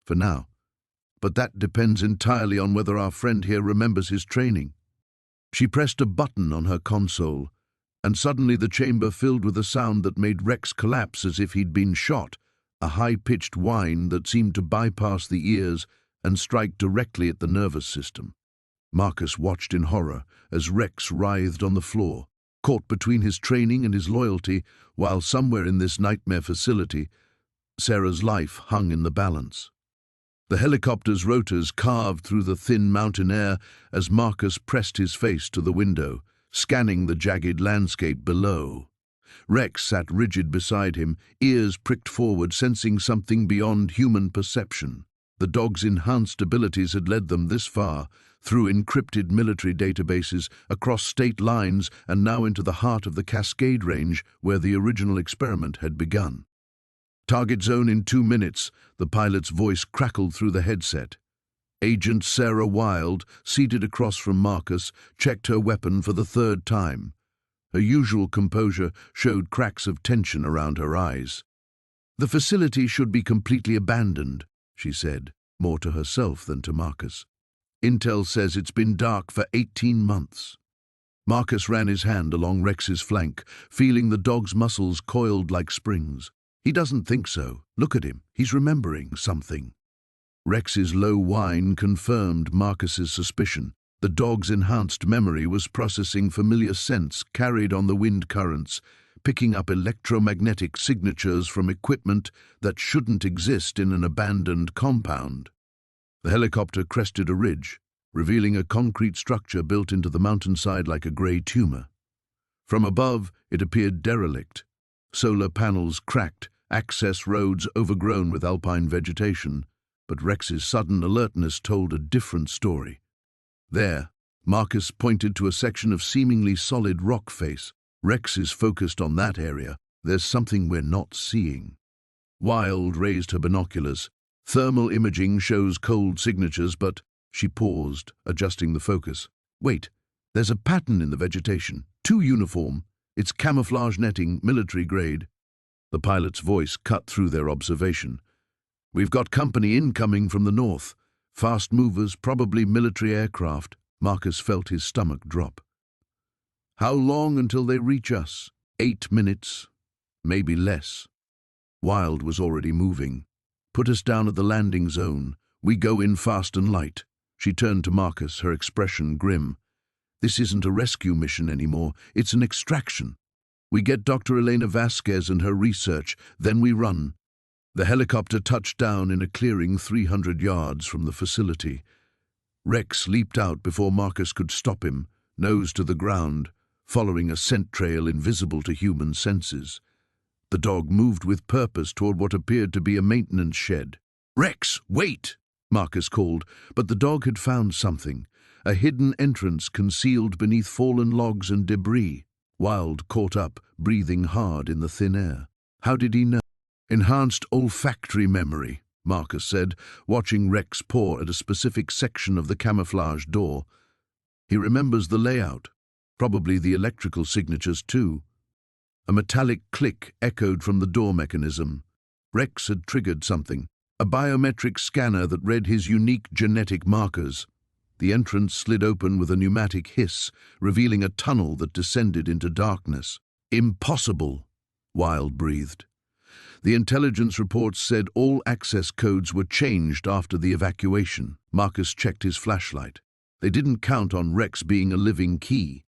"For now. But that depends entirely on whether our friend here remembers his training." She pressed a button on her console, and suddenly the chamber filled with a sound that made Rex collapse as if he'd been shot, a high-pitched whine that seemed to bypass the ears and strike directly at the nervous system. Marcus watched in horror as Rex writhed on the floor, caught between his training and his loyalty, while somewhere in this nightmare facility, Sarah's life hung in the balance. The helicopter's rotors carved through the thin mountain air as Marcus pressed his face to the window, scanning the jagged landscape below. Rex sat rigid beside him, ears pricked forward, sensing something beyond human perception. The dog's enhanced abilities had led them this far, through encrypted military databases, across state lines, and now into the heart of the Cascade Range, where the original experiment had begun. "Target zone in 2 minutes," the pilot's voice crackled through the headset. Agent Sarah Wild, seated across from Marcus, checked her weapon for the 3rd time. Her usual composure showed cracks of tension around her eyes. "The facility should be completely abandoned," she said, more to herself than to Marcus. "Intel says it's been dark for 18 months. Marcus ran his hand along Rex's flank, feeling the dog's muscles coiled like springs. "He doesn't think so. Look at him. He's remembering something." Rex's low whine confirmed Marcus's suspicion. The dog's enhanced memory was processing familiar scents carried on the wind currents, picking up electromagnetic signatures from equipment that shouldn't exist in an abandoned compound. The helicopter crested a ridge, revealing a concrete structure built into the mountainside like a grey tumor. From above, it appeared derelict. Solar panels cracked, access roads overgrown with alpine vegetation, but Rex's sudden alertness told a different story. There, Marcus pointed to a section of seemingly solid rock face. "Rex is focused on that area. There's something we're not seeing." Wild raised her binoculars. "Thermal imaging shows cold signatures, but—" She paused, adjusting the focus. "Wait, there's a pattern in the vegetation. Too uniform. It's camouflage netting, military grade." The pilot's voice cut through their observation. "We've got company incoming from the north. Fast movers, probably military aircraft." Marcus felt his stomach drop. "How long until they reach us?" 8 minutes, maybe less." Wild was already moving. "Put us down at the landing zone. We go in fast and light." She turned to Marcus, her expression grim. "This isn't a rescue mission anymore. It's an extraction. We get Dr. Elena Vasquez and her research, then we run." The helicopter touched down in a clearing 300 yards from the facility. Rex leaped out before Marcus could stop him, nose to the ground, following a scent trail invisible to human senses. The dog moved with purpose toward what appeared to be a maintenance shed. "Rex, wait!" Marcus called, but the dog had found something, a hidden entrance concealed beneath fallen logs and debris. Wild caught up, breathing hard in the thin air. How did he know? "Enhanced olfactory memory," Marcus said, watching Rex paw at a specific section of the camouflage door. "He remembers the layout, probably the electrical signatures too." A metallic click echoed from the door mechanism. Rex had triggered something, a biometric scanner that read his unique genetic markers. The entrance slid open with a pneumatic hiss, revealing a tunnel that descended into darkness. "Impossible," Wild breathed. The intelligence reports said all access codes were changed after the evacuation. Marcus checked his flashlight. They didn't count on Rex being a living key.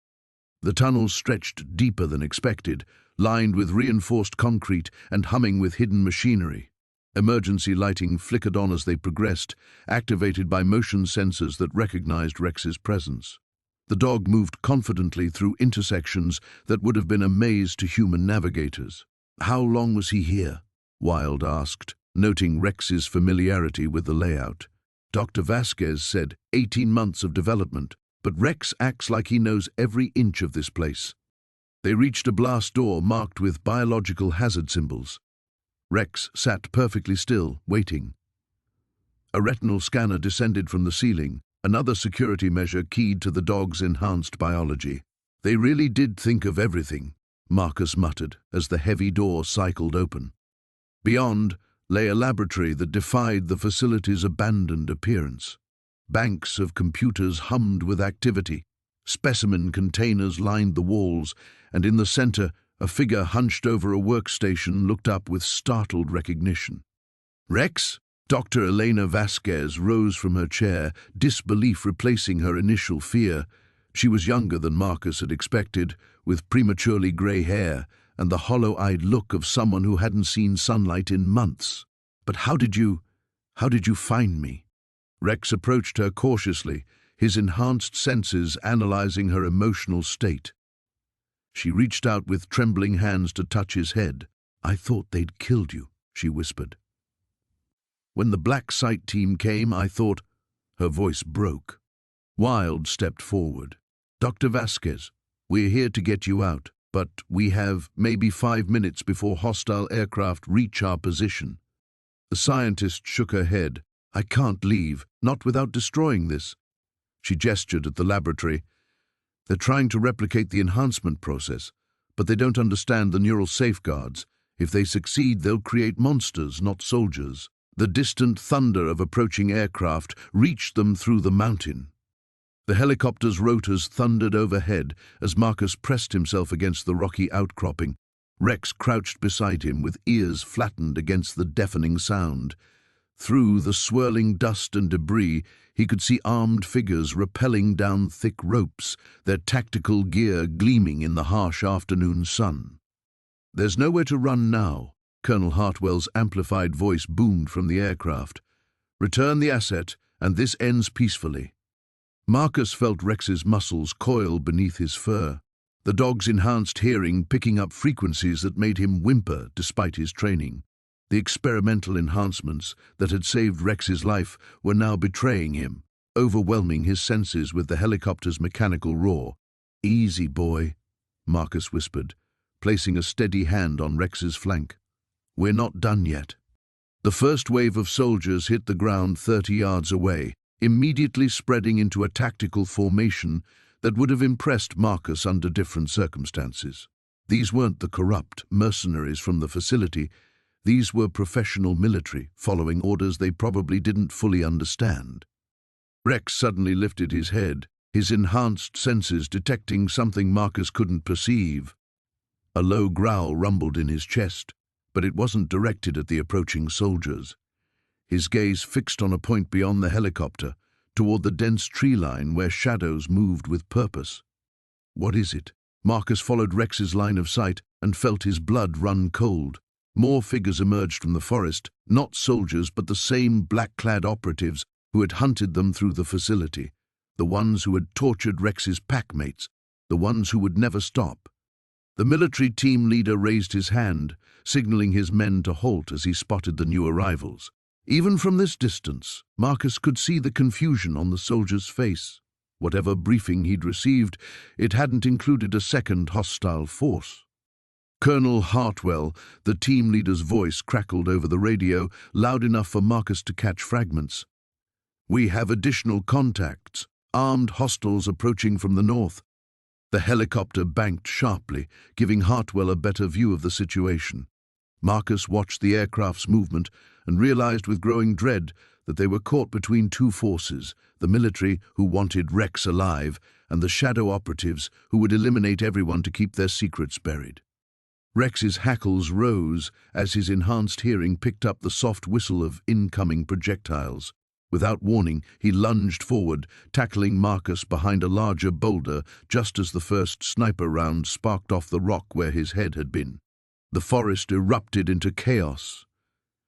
The tunnel stretched deeper than expected, lined with reinforced concrete and humming with hidden machinery. Emergency lighting flickered on as they progressed, activated by motion sensors that recognized Rex's presence. The dog moved confidently through intersections that would have been a maze to human navigators. "How long was he here?" Wild asked, noting Rex's familiarity with the layout. "Dr. Vasquez said 18 months of development. but Rex acts like he knows every inch of this place. They reached a blast door marked with biological hazard symbols. Rex sat perfectly still, waiting. A retinal scanner descended from the ceiling, another security measure keyed to the dog's enhanced biology. They really did think of everything, Marcus muttered as the heavy door cycled open. Beyond lay a laboratory that defied the facility's abandoned appearance. Banks of computers hummed with activity. Specimen containers lined the walls, and in the center, a figure hunched over a workstation looked up with startled recognition. "Rex?" Dr. Elena Vasquez rose from her chair, disbelief replacing her initial fear. She was younger than Marcus had expected, with prematurely gray hair and the hollow-eyed look of someone who hadn't seen sunlight in months. "But how did you find me?" Rex approached her cautiously, his enhanced senses analyzing her emotional state. She reached out with trembling hands to touch his head. "I thought they'd killed you," she whispered. "When the Black Site team came, I thought—" Her voice broke. Wilde stepped forward. "Dr. Vasquez, we're here to get you out, but we have maybe 5 minutes before hostile aircraft reach our position." The scientist shook her head. "I can't leave, not without destroying this." She gestured at the laboratory. "They're trying to replicate the enhancement process, but they don't understand the neural safeguards. If they succeed, they'll create monsters, not soldiers." The distant thunder of approaching aircraft reached them through the mountain. The helicopter's rotors thundered overhead as Marcus pressed himself against the rocky outcropping. Rex crouched beside him with ears flattened against the deafening sound. Through the swirling dust and debris, he could see armed figures rappelling down thick ropes, their tactical gear gleaming in the harsh afternoon sun. "There's nowhere to run now," Colonel Hartwell's amplified voice boomed from the aircraft. "Return the asset, and this ends peacefully." Marcus felt Rex's muscles coil beneath his fur, the dog's enhanced hearing picking up frequencies that made him whimper despite his training. The experimental enhancements that had saved Rex's life were now betraying him, overwhelming his senses with the helicopter's mechanical roar. "Easy, boy," Marcus whispered, placing a steady hand on Rex's flank. "We're not done yet." The first wave of soldiers hit the ground 30 yards away, immediately spreading into a tactical formation that would have impressed Marcus under different circumstances. These weren't the corrupt mercenaries from the facility. These were professional military, following orders they probably didn't fully understand. Rex suddenly lifted his head, his enhanced senses detecting something Marcus couldn't perceive. A low growl rumbled in his chest, but it wasn't directed at the approaching soldiers. His gaze fixed on a point beyond the helicopter, toward the dense tree line where shadows moved with purpose. "What is it?" Marcus followed Rex's line of sight and felt his blood run cold. More figures emerged from the forest, not soldiers but the same black-clad operatives who had hunted them through the facility, the ones who had tortured Rex's packmates, the ones who would never stop. The military team leader raised his hand, signaling his men to halt as he spotted the new arrivals. Even from this distance, Marcus could see the confusion on the soldier's face. Whatever briefing he'd received, it hadn't included a second hostile force. Colonel Hartwell, the team leader's voice, crackled over the radio, loud enough for Marcus to catch fragments. "We have additional contacts, armed hostiles approaching from the north." The helicopter banked sharply, giving Hartwell a better view of the situation. Marcus watched the aircraft's movement and realized with growing dread that they were caught between two forces, the military, who wanted Rex alive, and the shadow operatives, who would eliminate everyone to keep their secrets buried. Rex's hackles rose as his enhanced hearing picked up the soft whistle of incoming projectiles. Without warning, he lunged forward, tackling Marcus behind a larger boulder just as the first sniper round sparked off the rock where his head had been. The forest erupted into chaos.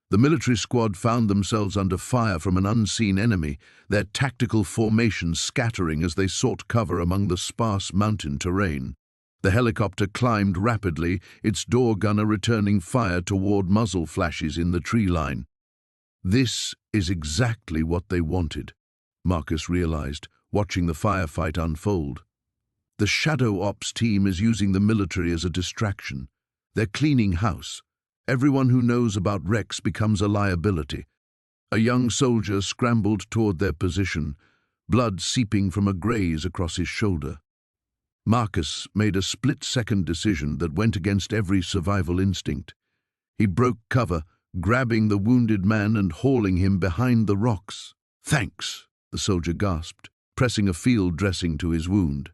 The military squad found themselves under fire from an unseen enemy, their tactical formations scattering as they sought cover among the sparse mountain terrain. The helicopter climbed rapidly, its door gunner returning fire toward muzzle flashes in the tree line. This is exactly what they wanted, Marcus realized, watching the firefight unfold. The Shadow Ops team is using the military as a distraction. They're cleaning house. Everyone who knows about Rex becomes a liability. A young soldier scrambled toward their position, blood seeping from a graze across his shoulder. Marcus made a split-second decision that went against every survival instinct. He broke cover, grabbing the wounded man and hauling him behind the rocks. "Thanks," the soldier gasped, pressing a field dressing to his wound.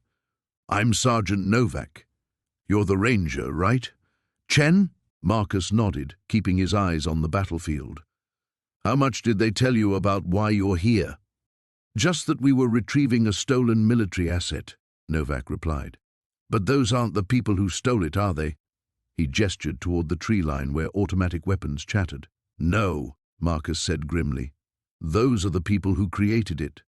"I'm Sergeant Novak. You're the ranger, right?" "Chen?" Marcus nodded, keeping his eyes on the battlefield. "How much did they tell you about why you're here?" "Just that we were retrieving a stolen military asset," Novak replied. "But those aren't the people who stole it, are they?" He gestured toward the tree line where automatic weapons chattered. "No," Marcus said grimly. "Those are the people who created it."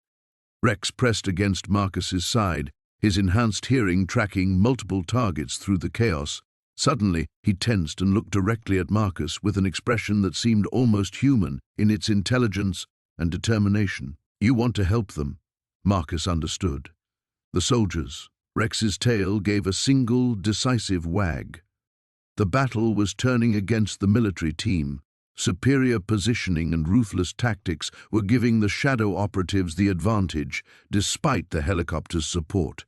Rex pressed against Marcus's side, his enhanced hearing tracking multiple targets through the chaos. Suddenly, he tensed and looked directly at Marcus with an expression that seemed almost human in its intelligence and determination. "You want to help them," Marcus understood. The soldiers. Rex's tail gave a single, decisive wag. The battle was turning against the military team. Superior positioning and ruthless tactics were giving the Shadow operatives the advantage, despite the helicopter's support.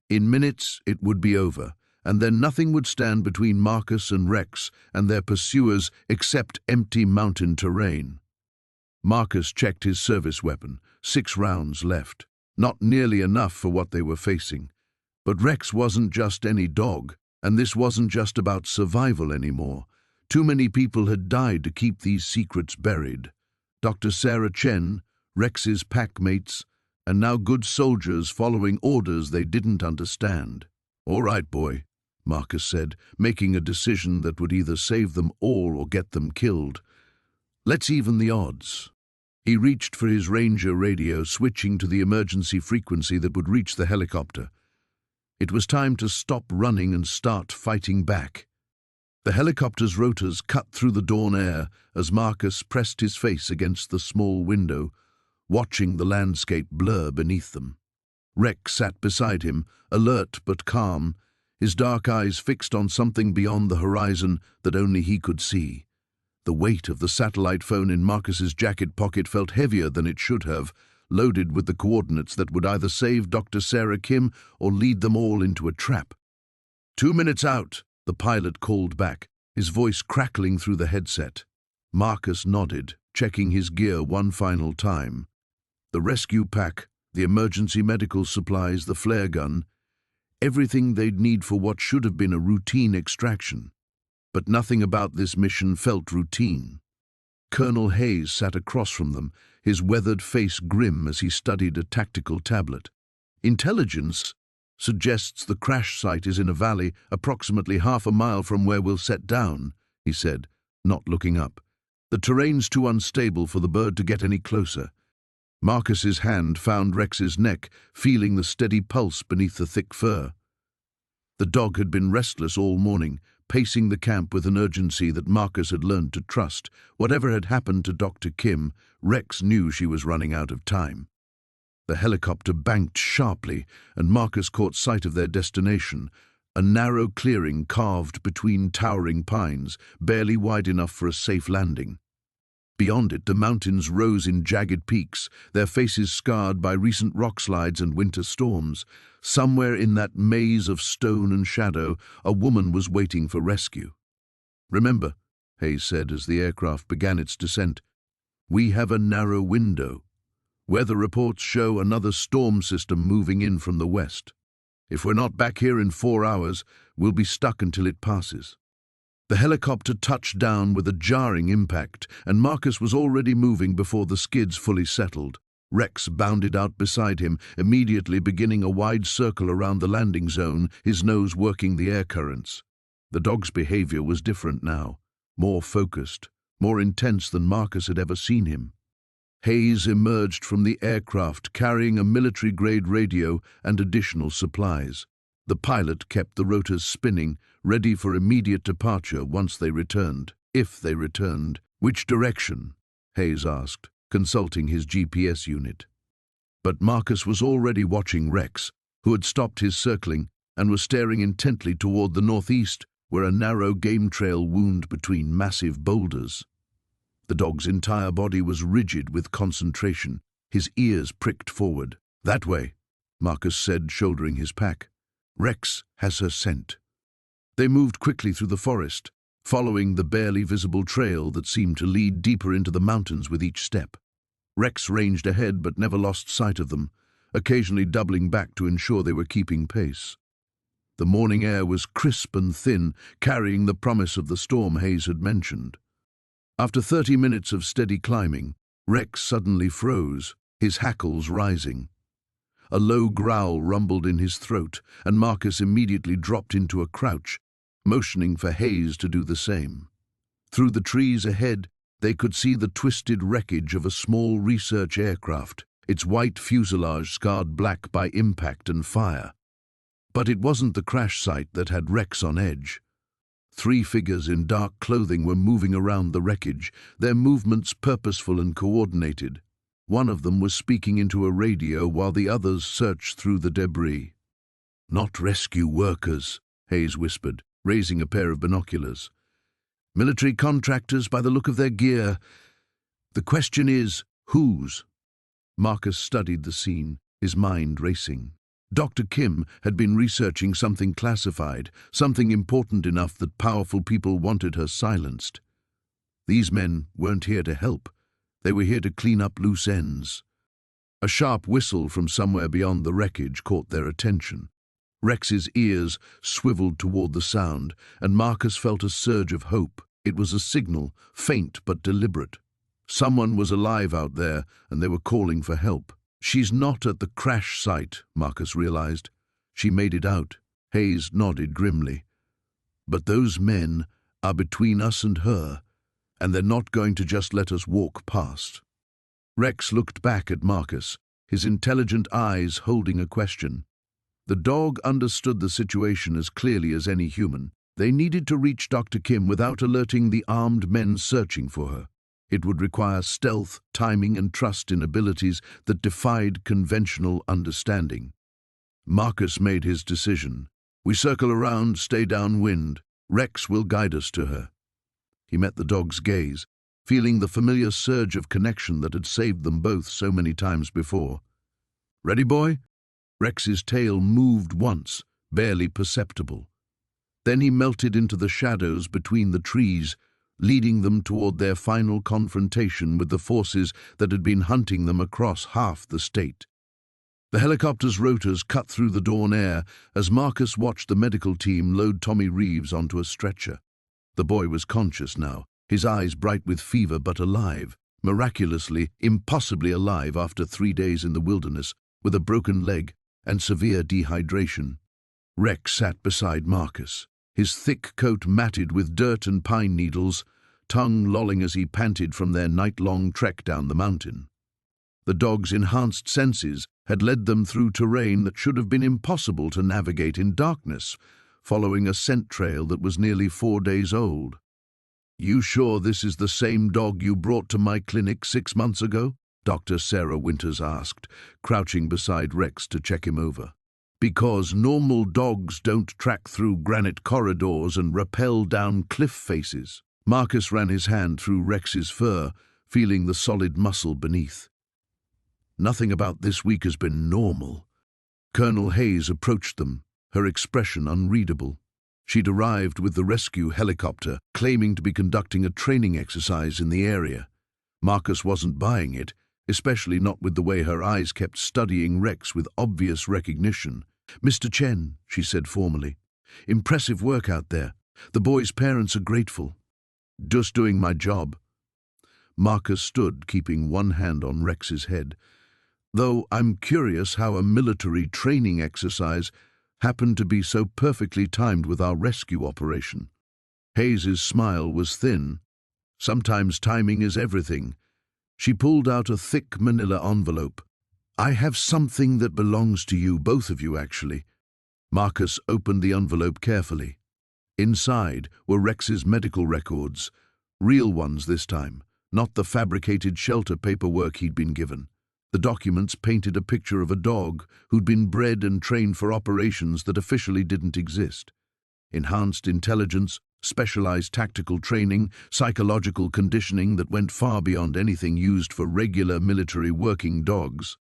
In minutes, it would be over, and then nothing would stand between Marcus and Rex and their pursuers except empty mountain terrain. Marcus checked his service weapon, 6 rounds left. Not nearly enough for what they were facing. But Rex wasn't just any dog, and this wasn't just about survival anymore. Too many people had died to keep these secrets buried. Dr. Sarah Chen, Rex's packmates, and now good soldiers following orders they didn't understand. "All right, boy," Marcus said, making a decision that would either save them all or get them killed. "Let's even the odds." He reached for his Ranger radio, switching to the emergency frequency that would reach the helicopter. It was time to stop running and start fighting back. The helicopter's rotors cut through the dawn air as Marcus pressed his face against the small window, watching the landscape blur beneath them. Rex sat beside him, alert but calm, his dark eyes fixed on something beyond the horizon that only he could see. The weight of the satellite phone in Marcus's jacket pocket felt heavier than it should have, loaded with the coordinates that would either save Dr. Sarah Kim or lead them all into a trap. 2 minutes out, the pilot called back, his voice crackling through the headset. Marcus nodded, checking his gear one final time. The rescue pack, the emergency medical supplies, the flare gun, everything they'd need for what should have been a routine extraction. But nothing about this mission felt routine. Colonel Hayes sat across from them, his weathered face grim as he studied a tactical tablet. "Intelligence suggests the crash site is in a valley approximately half a mile from where we'll set down," he said, not looking up. "The terrain's too unstable for the bird to get any closer." Marcus's hand found Rex's neck, feeling the steady pulse beneath the thick fur. The dog had been restless all morning, pacing the camp with an urgency that Marcus had learned to trust. Whatever had happened to Dr. Kim, Rex knew she was running out of time. The helicopter banked sharply, and Marcus caught sight of their destination, a narrow clearing carved between towering pines, barely wide enough for a safe landing. Beyond it, the mountains rose in jagged peaks, their faces scarred by recent rock slides and winter storms. Somewhere in that maze of stone and shadow, a woman was waiting for rescue. "Remember," Hayes said as the aircraft began its descent, "we have a narrow window. Weather reports show another storm system moving in from the west. If we're not back here in 4 hours, we'll be stuck until it passes." The helicopter touched down with a jarring impact, and Marcus was already moving before the skids fully settled. Rex bounded out beside him, immediately beginning a wide circle around the landing zone, his nose working the air currents. The dog's behavior was different now, more focused, more intense than Marcus had ever seen him. Hayes emerged from the aircraft carrying a military-grade radio and additional supplies. The pilot kept the rotors spinning, ready for immediate departure once they returned. If they returned. "Which direction?" Hayes asked, consulting his GPS unit. But Marcus was already watching Rex, who had stopped his circling and was staring intently toward the northeast, where a narrow game trail wound between massive boulders. The dog's entire body was rigid with concentration, his ears pricked forward. "That way," Marcus said, shouldering his pack. "Rex has her scent." They moved quickly through the forest, following the barely visible trail that seemed to lead deeper into the mountains with each step. Rex ranged ahead but never lost sight of them, occasionally doubling back to ensure they were keeping pace. The morning air was crisp and thin, carrying the promise of the storm Hayes had mentioned. After 30 minutes of steady climbing, Rex suddenly froze, his hackles rising. A low growl rumbled in his throat, and Marcus immediately dropped into a crouch, motioning for Hayes to do the same. Through the trees ahead, they could see the twisted wreckage of a small research aircraft, its white fuselage scarred black by impact and fire. But it wasn't the crash site that had Rex on edge. 3 figures in dark clothing were moving around the wreckage, their movements purposeful and coordinated. One of them was speaking into a radio while the others searched through the debris. "Not rescue workers," Hayes whispered, raising a pair of binoculars. "Military contractors by the look of their gear. The question is, whose?" Marcus studied the scene, his mind racing. Dr. Kim had been researching something classified, something important enough that powerful people wanted her silenced. These men weren't here to help. They were here to clean up loose ends. A sharp whistle from somewhere beyond the wreckage caught their attention. Rex's ears swiveled toward the sound, and Marcus felt a surge of hope. It was a signal, faint but deliberate. Someone was alive out there, and they were calling for help. "She's not at the crash site," Marcus realized. "She made it out." Hayes nodded grimly. "But those men are between us and her, and they're not going to just let us walk past." Rex looked back at Marcus, his intelligent eyes holding a question. The dog understood the situation as clearly as any human. They needed to reach Dr. Kim without alerting the armed men searching for her. It would require stealth, timing, and trust in abilities that defied conventional understanding. Marcus made his decision. "We circle around, stay downwind. Rex will guide us to her." He met the dog's gaze, feeling the familiar surge of connection that had saved them both so many times before. "Ready, boy?" Rex's tail moved once, barely perceptible. Then he melted into the shadows between the trees, leading them toward their final confrontation with the forces that had been hunting them across half the state. The helicopter's rotors cut through the dawn air as Marcus watched the medical team load Tommy Reeves onto a stretcher. The boy was conscious now, his eyes bright with fever but alive, miraculously, impossibly alive after 3 days in the wilderness, with a broken leg and severe dehydration. Rex sat beside Marcus, his thick coat matted with dirt and pine needles, tongue lolling as he panted from their night-long trek down the mountain. The dog's enhanced senses had led them through terrain that should have been impossible to navigate in darkness, following a scent trail that was nearly 4 days old. "You sure this is the same dog you brought to my clinic 6 months ago?" Dr. Sarah Winters asked, crouching beside Rex to check him over. "Because normal dogs don't track through granite corridors and rappel down cliff faces." Marcus ran his hand through Rex's fur, feeling the solid muscle beneath. "Nothing about this week has been normal." Colonel Hayes approached them, her expression unreadable. She'd arrived with the rescue helicopter, claiming to be conducting a training exercise in the area. Marcus wasn't buying it, especially not with the way her eyes kept studying Rex with obvious recognition. "Mr. Chen," she said formally, "impressive work out there. The boy's parents are grateful." "Just doing my job." Marcus stood, keeping one hand on Rex's head. "Though I'm curious how a military training exercise happened to be so perfectly timed with our rescue operation." Hayes's smile was thin. "Sometimes timing is everything." She pulled out a thick manila envelope. "I have something that belongs to you, both of you, actually." Marcus opened the envelope carefully. Inside were Rex's medical records, real ones this time, not the fabricated shelter paperwork he'd been given. The documents painted a picture of a dog who'd been bred and trained for operations that officially didn't exist. Enhanced intelligence, specialized tactical training, psychological conditioning that went far beyond anything used for regular military working dogs.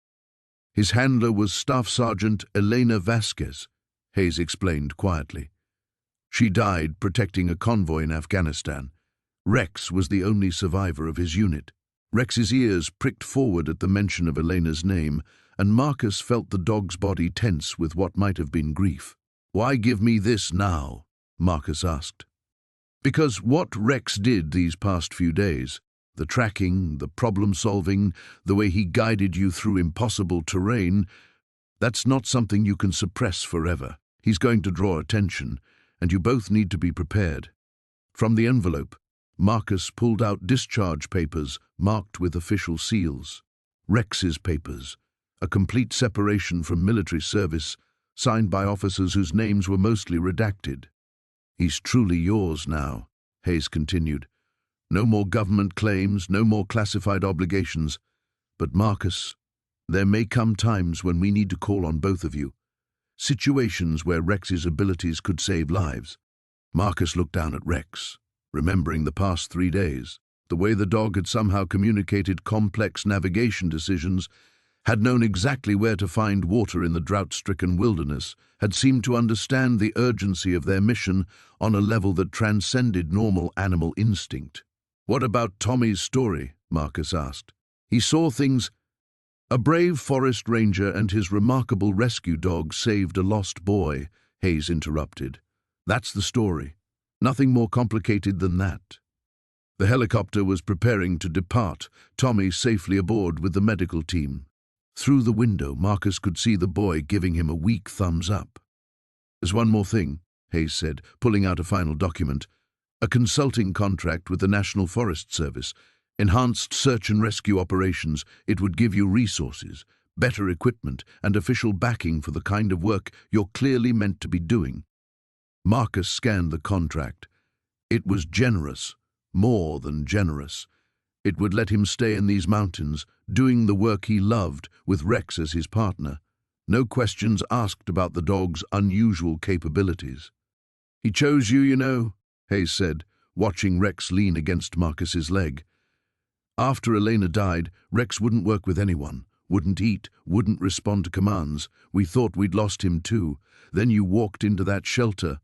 His handler was Staff Sergeant Elena Vasquez, Hayes explained quietly. She died protecting a convoy in Afghanistan. Rex was the only survivor of his unit. Rex's ears pricked forward at the mention of Elena's name, and Marcus felt the dog's body tense with what might have been grief. "Why give me this now?" Marcus asked. "Because what Rex did these past few days, the tracking, the problem-solving, the way he guided you through impossible terrain, that's not something you can suppress forever. He's going to draw attention, and you both need to be prepared." From the envelope, Marcus pulled out discharge papers marked with official seals. Rex's papers, a complete separation from military service, signed by officers whose names were mostly redacted. "He's truly yours now," Hayes continued. "No more government claims, no more classified obligations. But Marcus, there may come times when we need to call on both of you. Situations where Rex's abilities could save lives." Marcus looked down at Rex, remembering the past 3 days. The way the dog had somehow communicated complex navigation decisions, had known exactly where to find water in the drought-stricken wilderness, had seemed to understand the urgency of their mission on a level that transcended normal animal instinct. "What about Tommy's story?" Marcus asked. "He saw things. A brave forest ranger and his remarkable rescue dog saved a lost boy," Hayes interrupted. "That's the story. Nothing more complicated than that." The helicopter was preparing to depart, Tommy safely aboard with the medical team. Through the window, Marcus could see the boy giving him a weak thumbs up. "There's one more thing," Hayes said, pulling out a final document. "A consulting contract with the National Forest Service. Enhanced search and rescue operations. It would give you resources, better equipment, and official backing for the kind of work you're clearly meant to be doing." Marcus scanned the contract. It was generous, more than generous. It would let him stay in these mountains, doing the work he loved, with Rex as his partner. No questions asked about the dog's unusual capabilities. "He chose you, you know," Hayes said, watching Rex lean against Marcus's leg. "After Elena died, Rex wouldn't work with anyone, wouldn't eat, wouldn't respond to commands. We thought we'd lost him too. Then you walked into that shelter."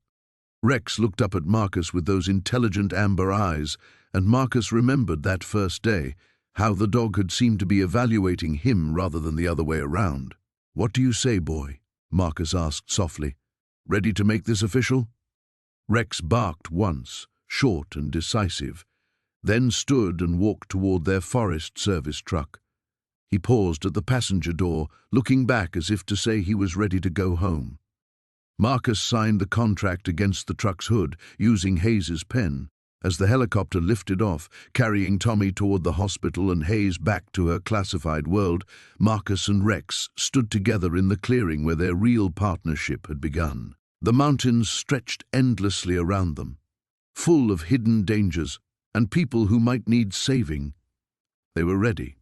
Rex looked up at Marcus with those intelligent amber eyes, and Marcus remembered that first day, how the dog had seemed to be evaluating him rather than the other way around. "What do you say, boy?" Marcus asked softly. "Ready to make this official?" Rex barked once, short and decisive, then stood and walked toward their Forest Service truck. He paused at the passenger door, looking back as if to say he was ready to go home. Marcus signed the contract against the truck's hood, using Hayes's pen. As the helicopter lifted off, carrying Tommy toward the hospital and Hayes back to her classified world, Marcus and Rex stood together in the clearing where their real partnership had begun. The mountains stretched endlessly around them, full of hidden dangers and people who might need saving. They were ready.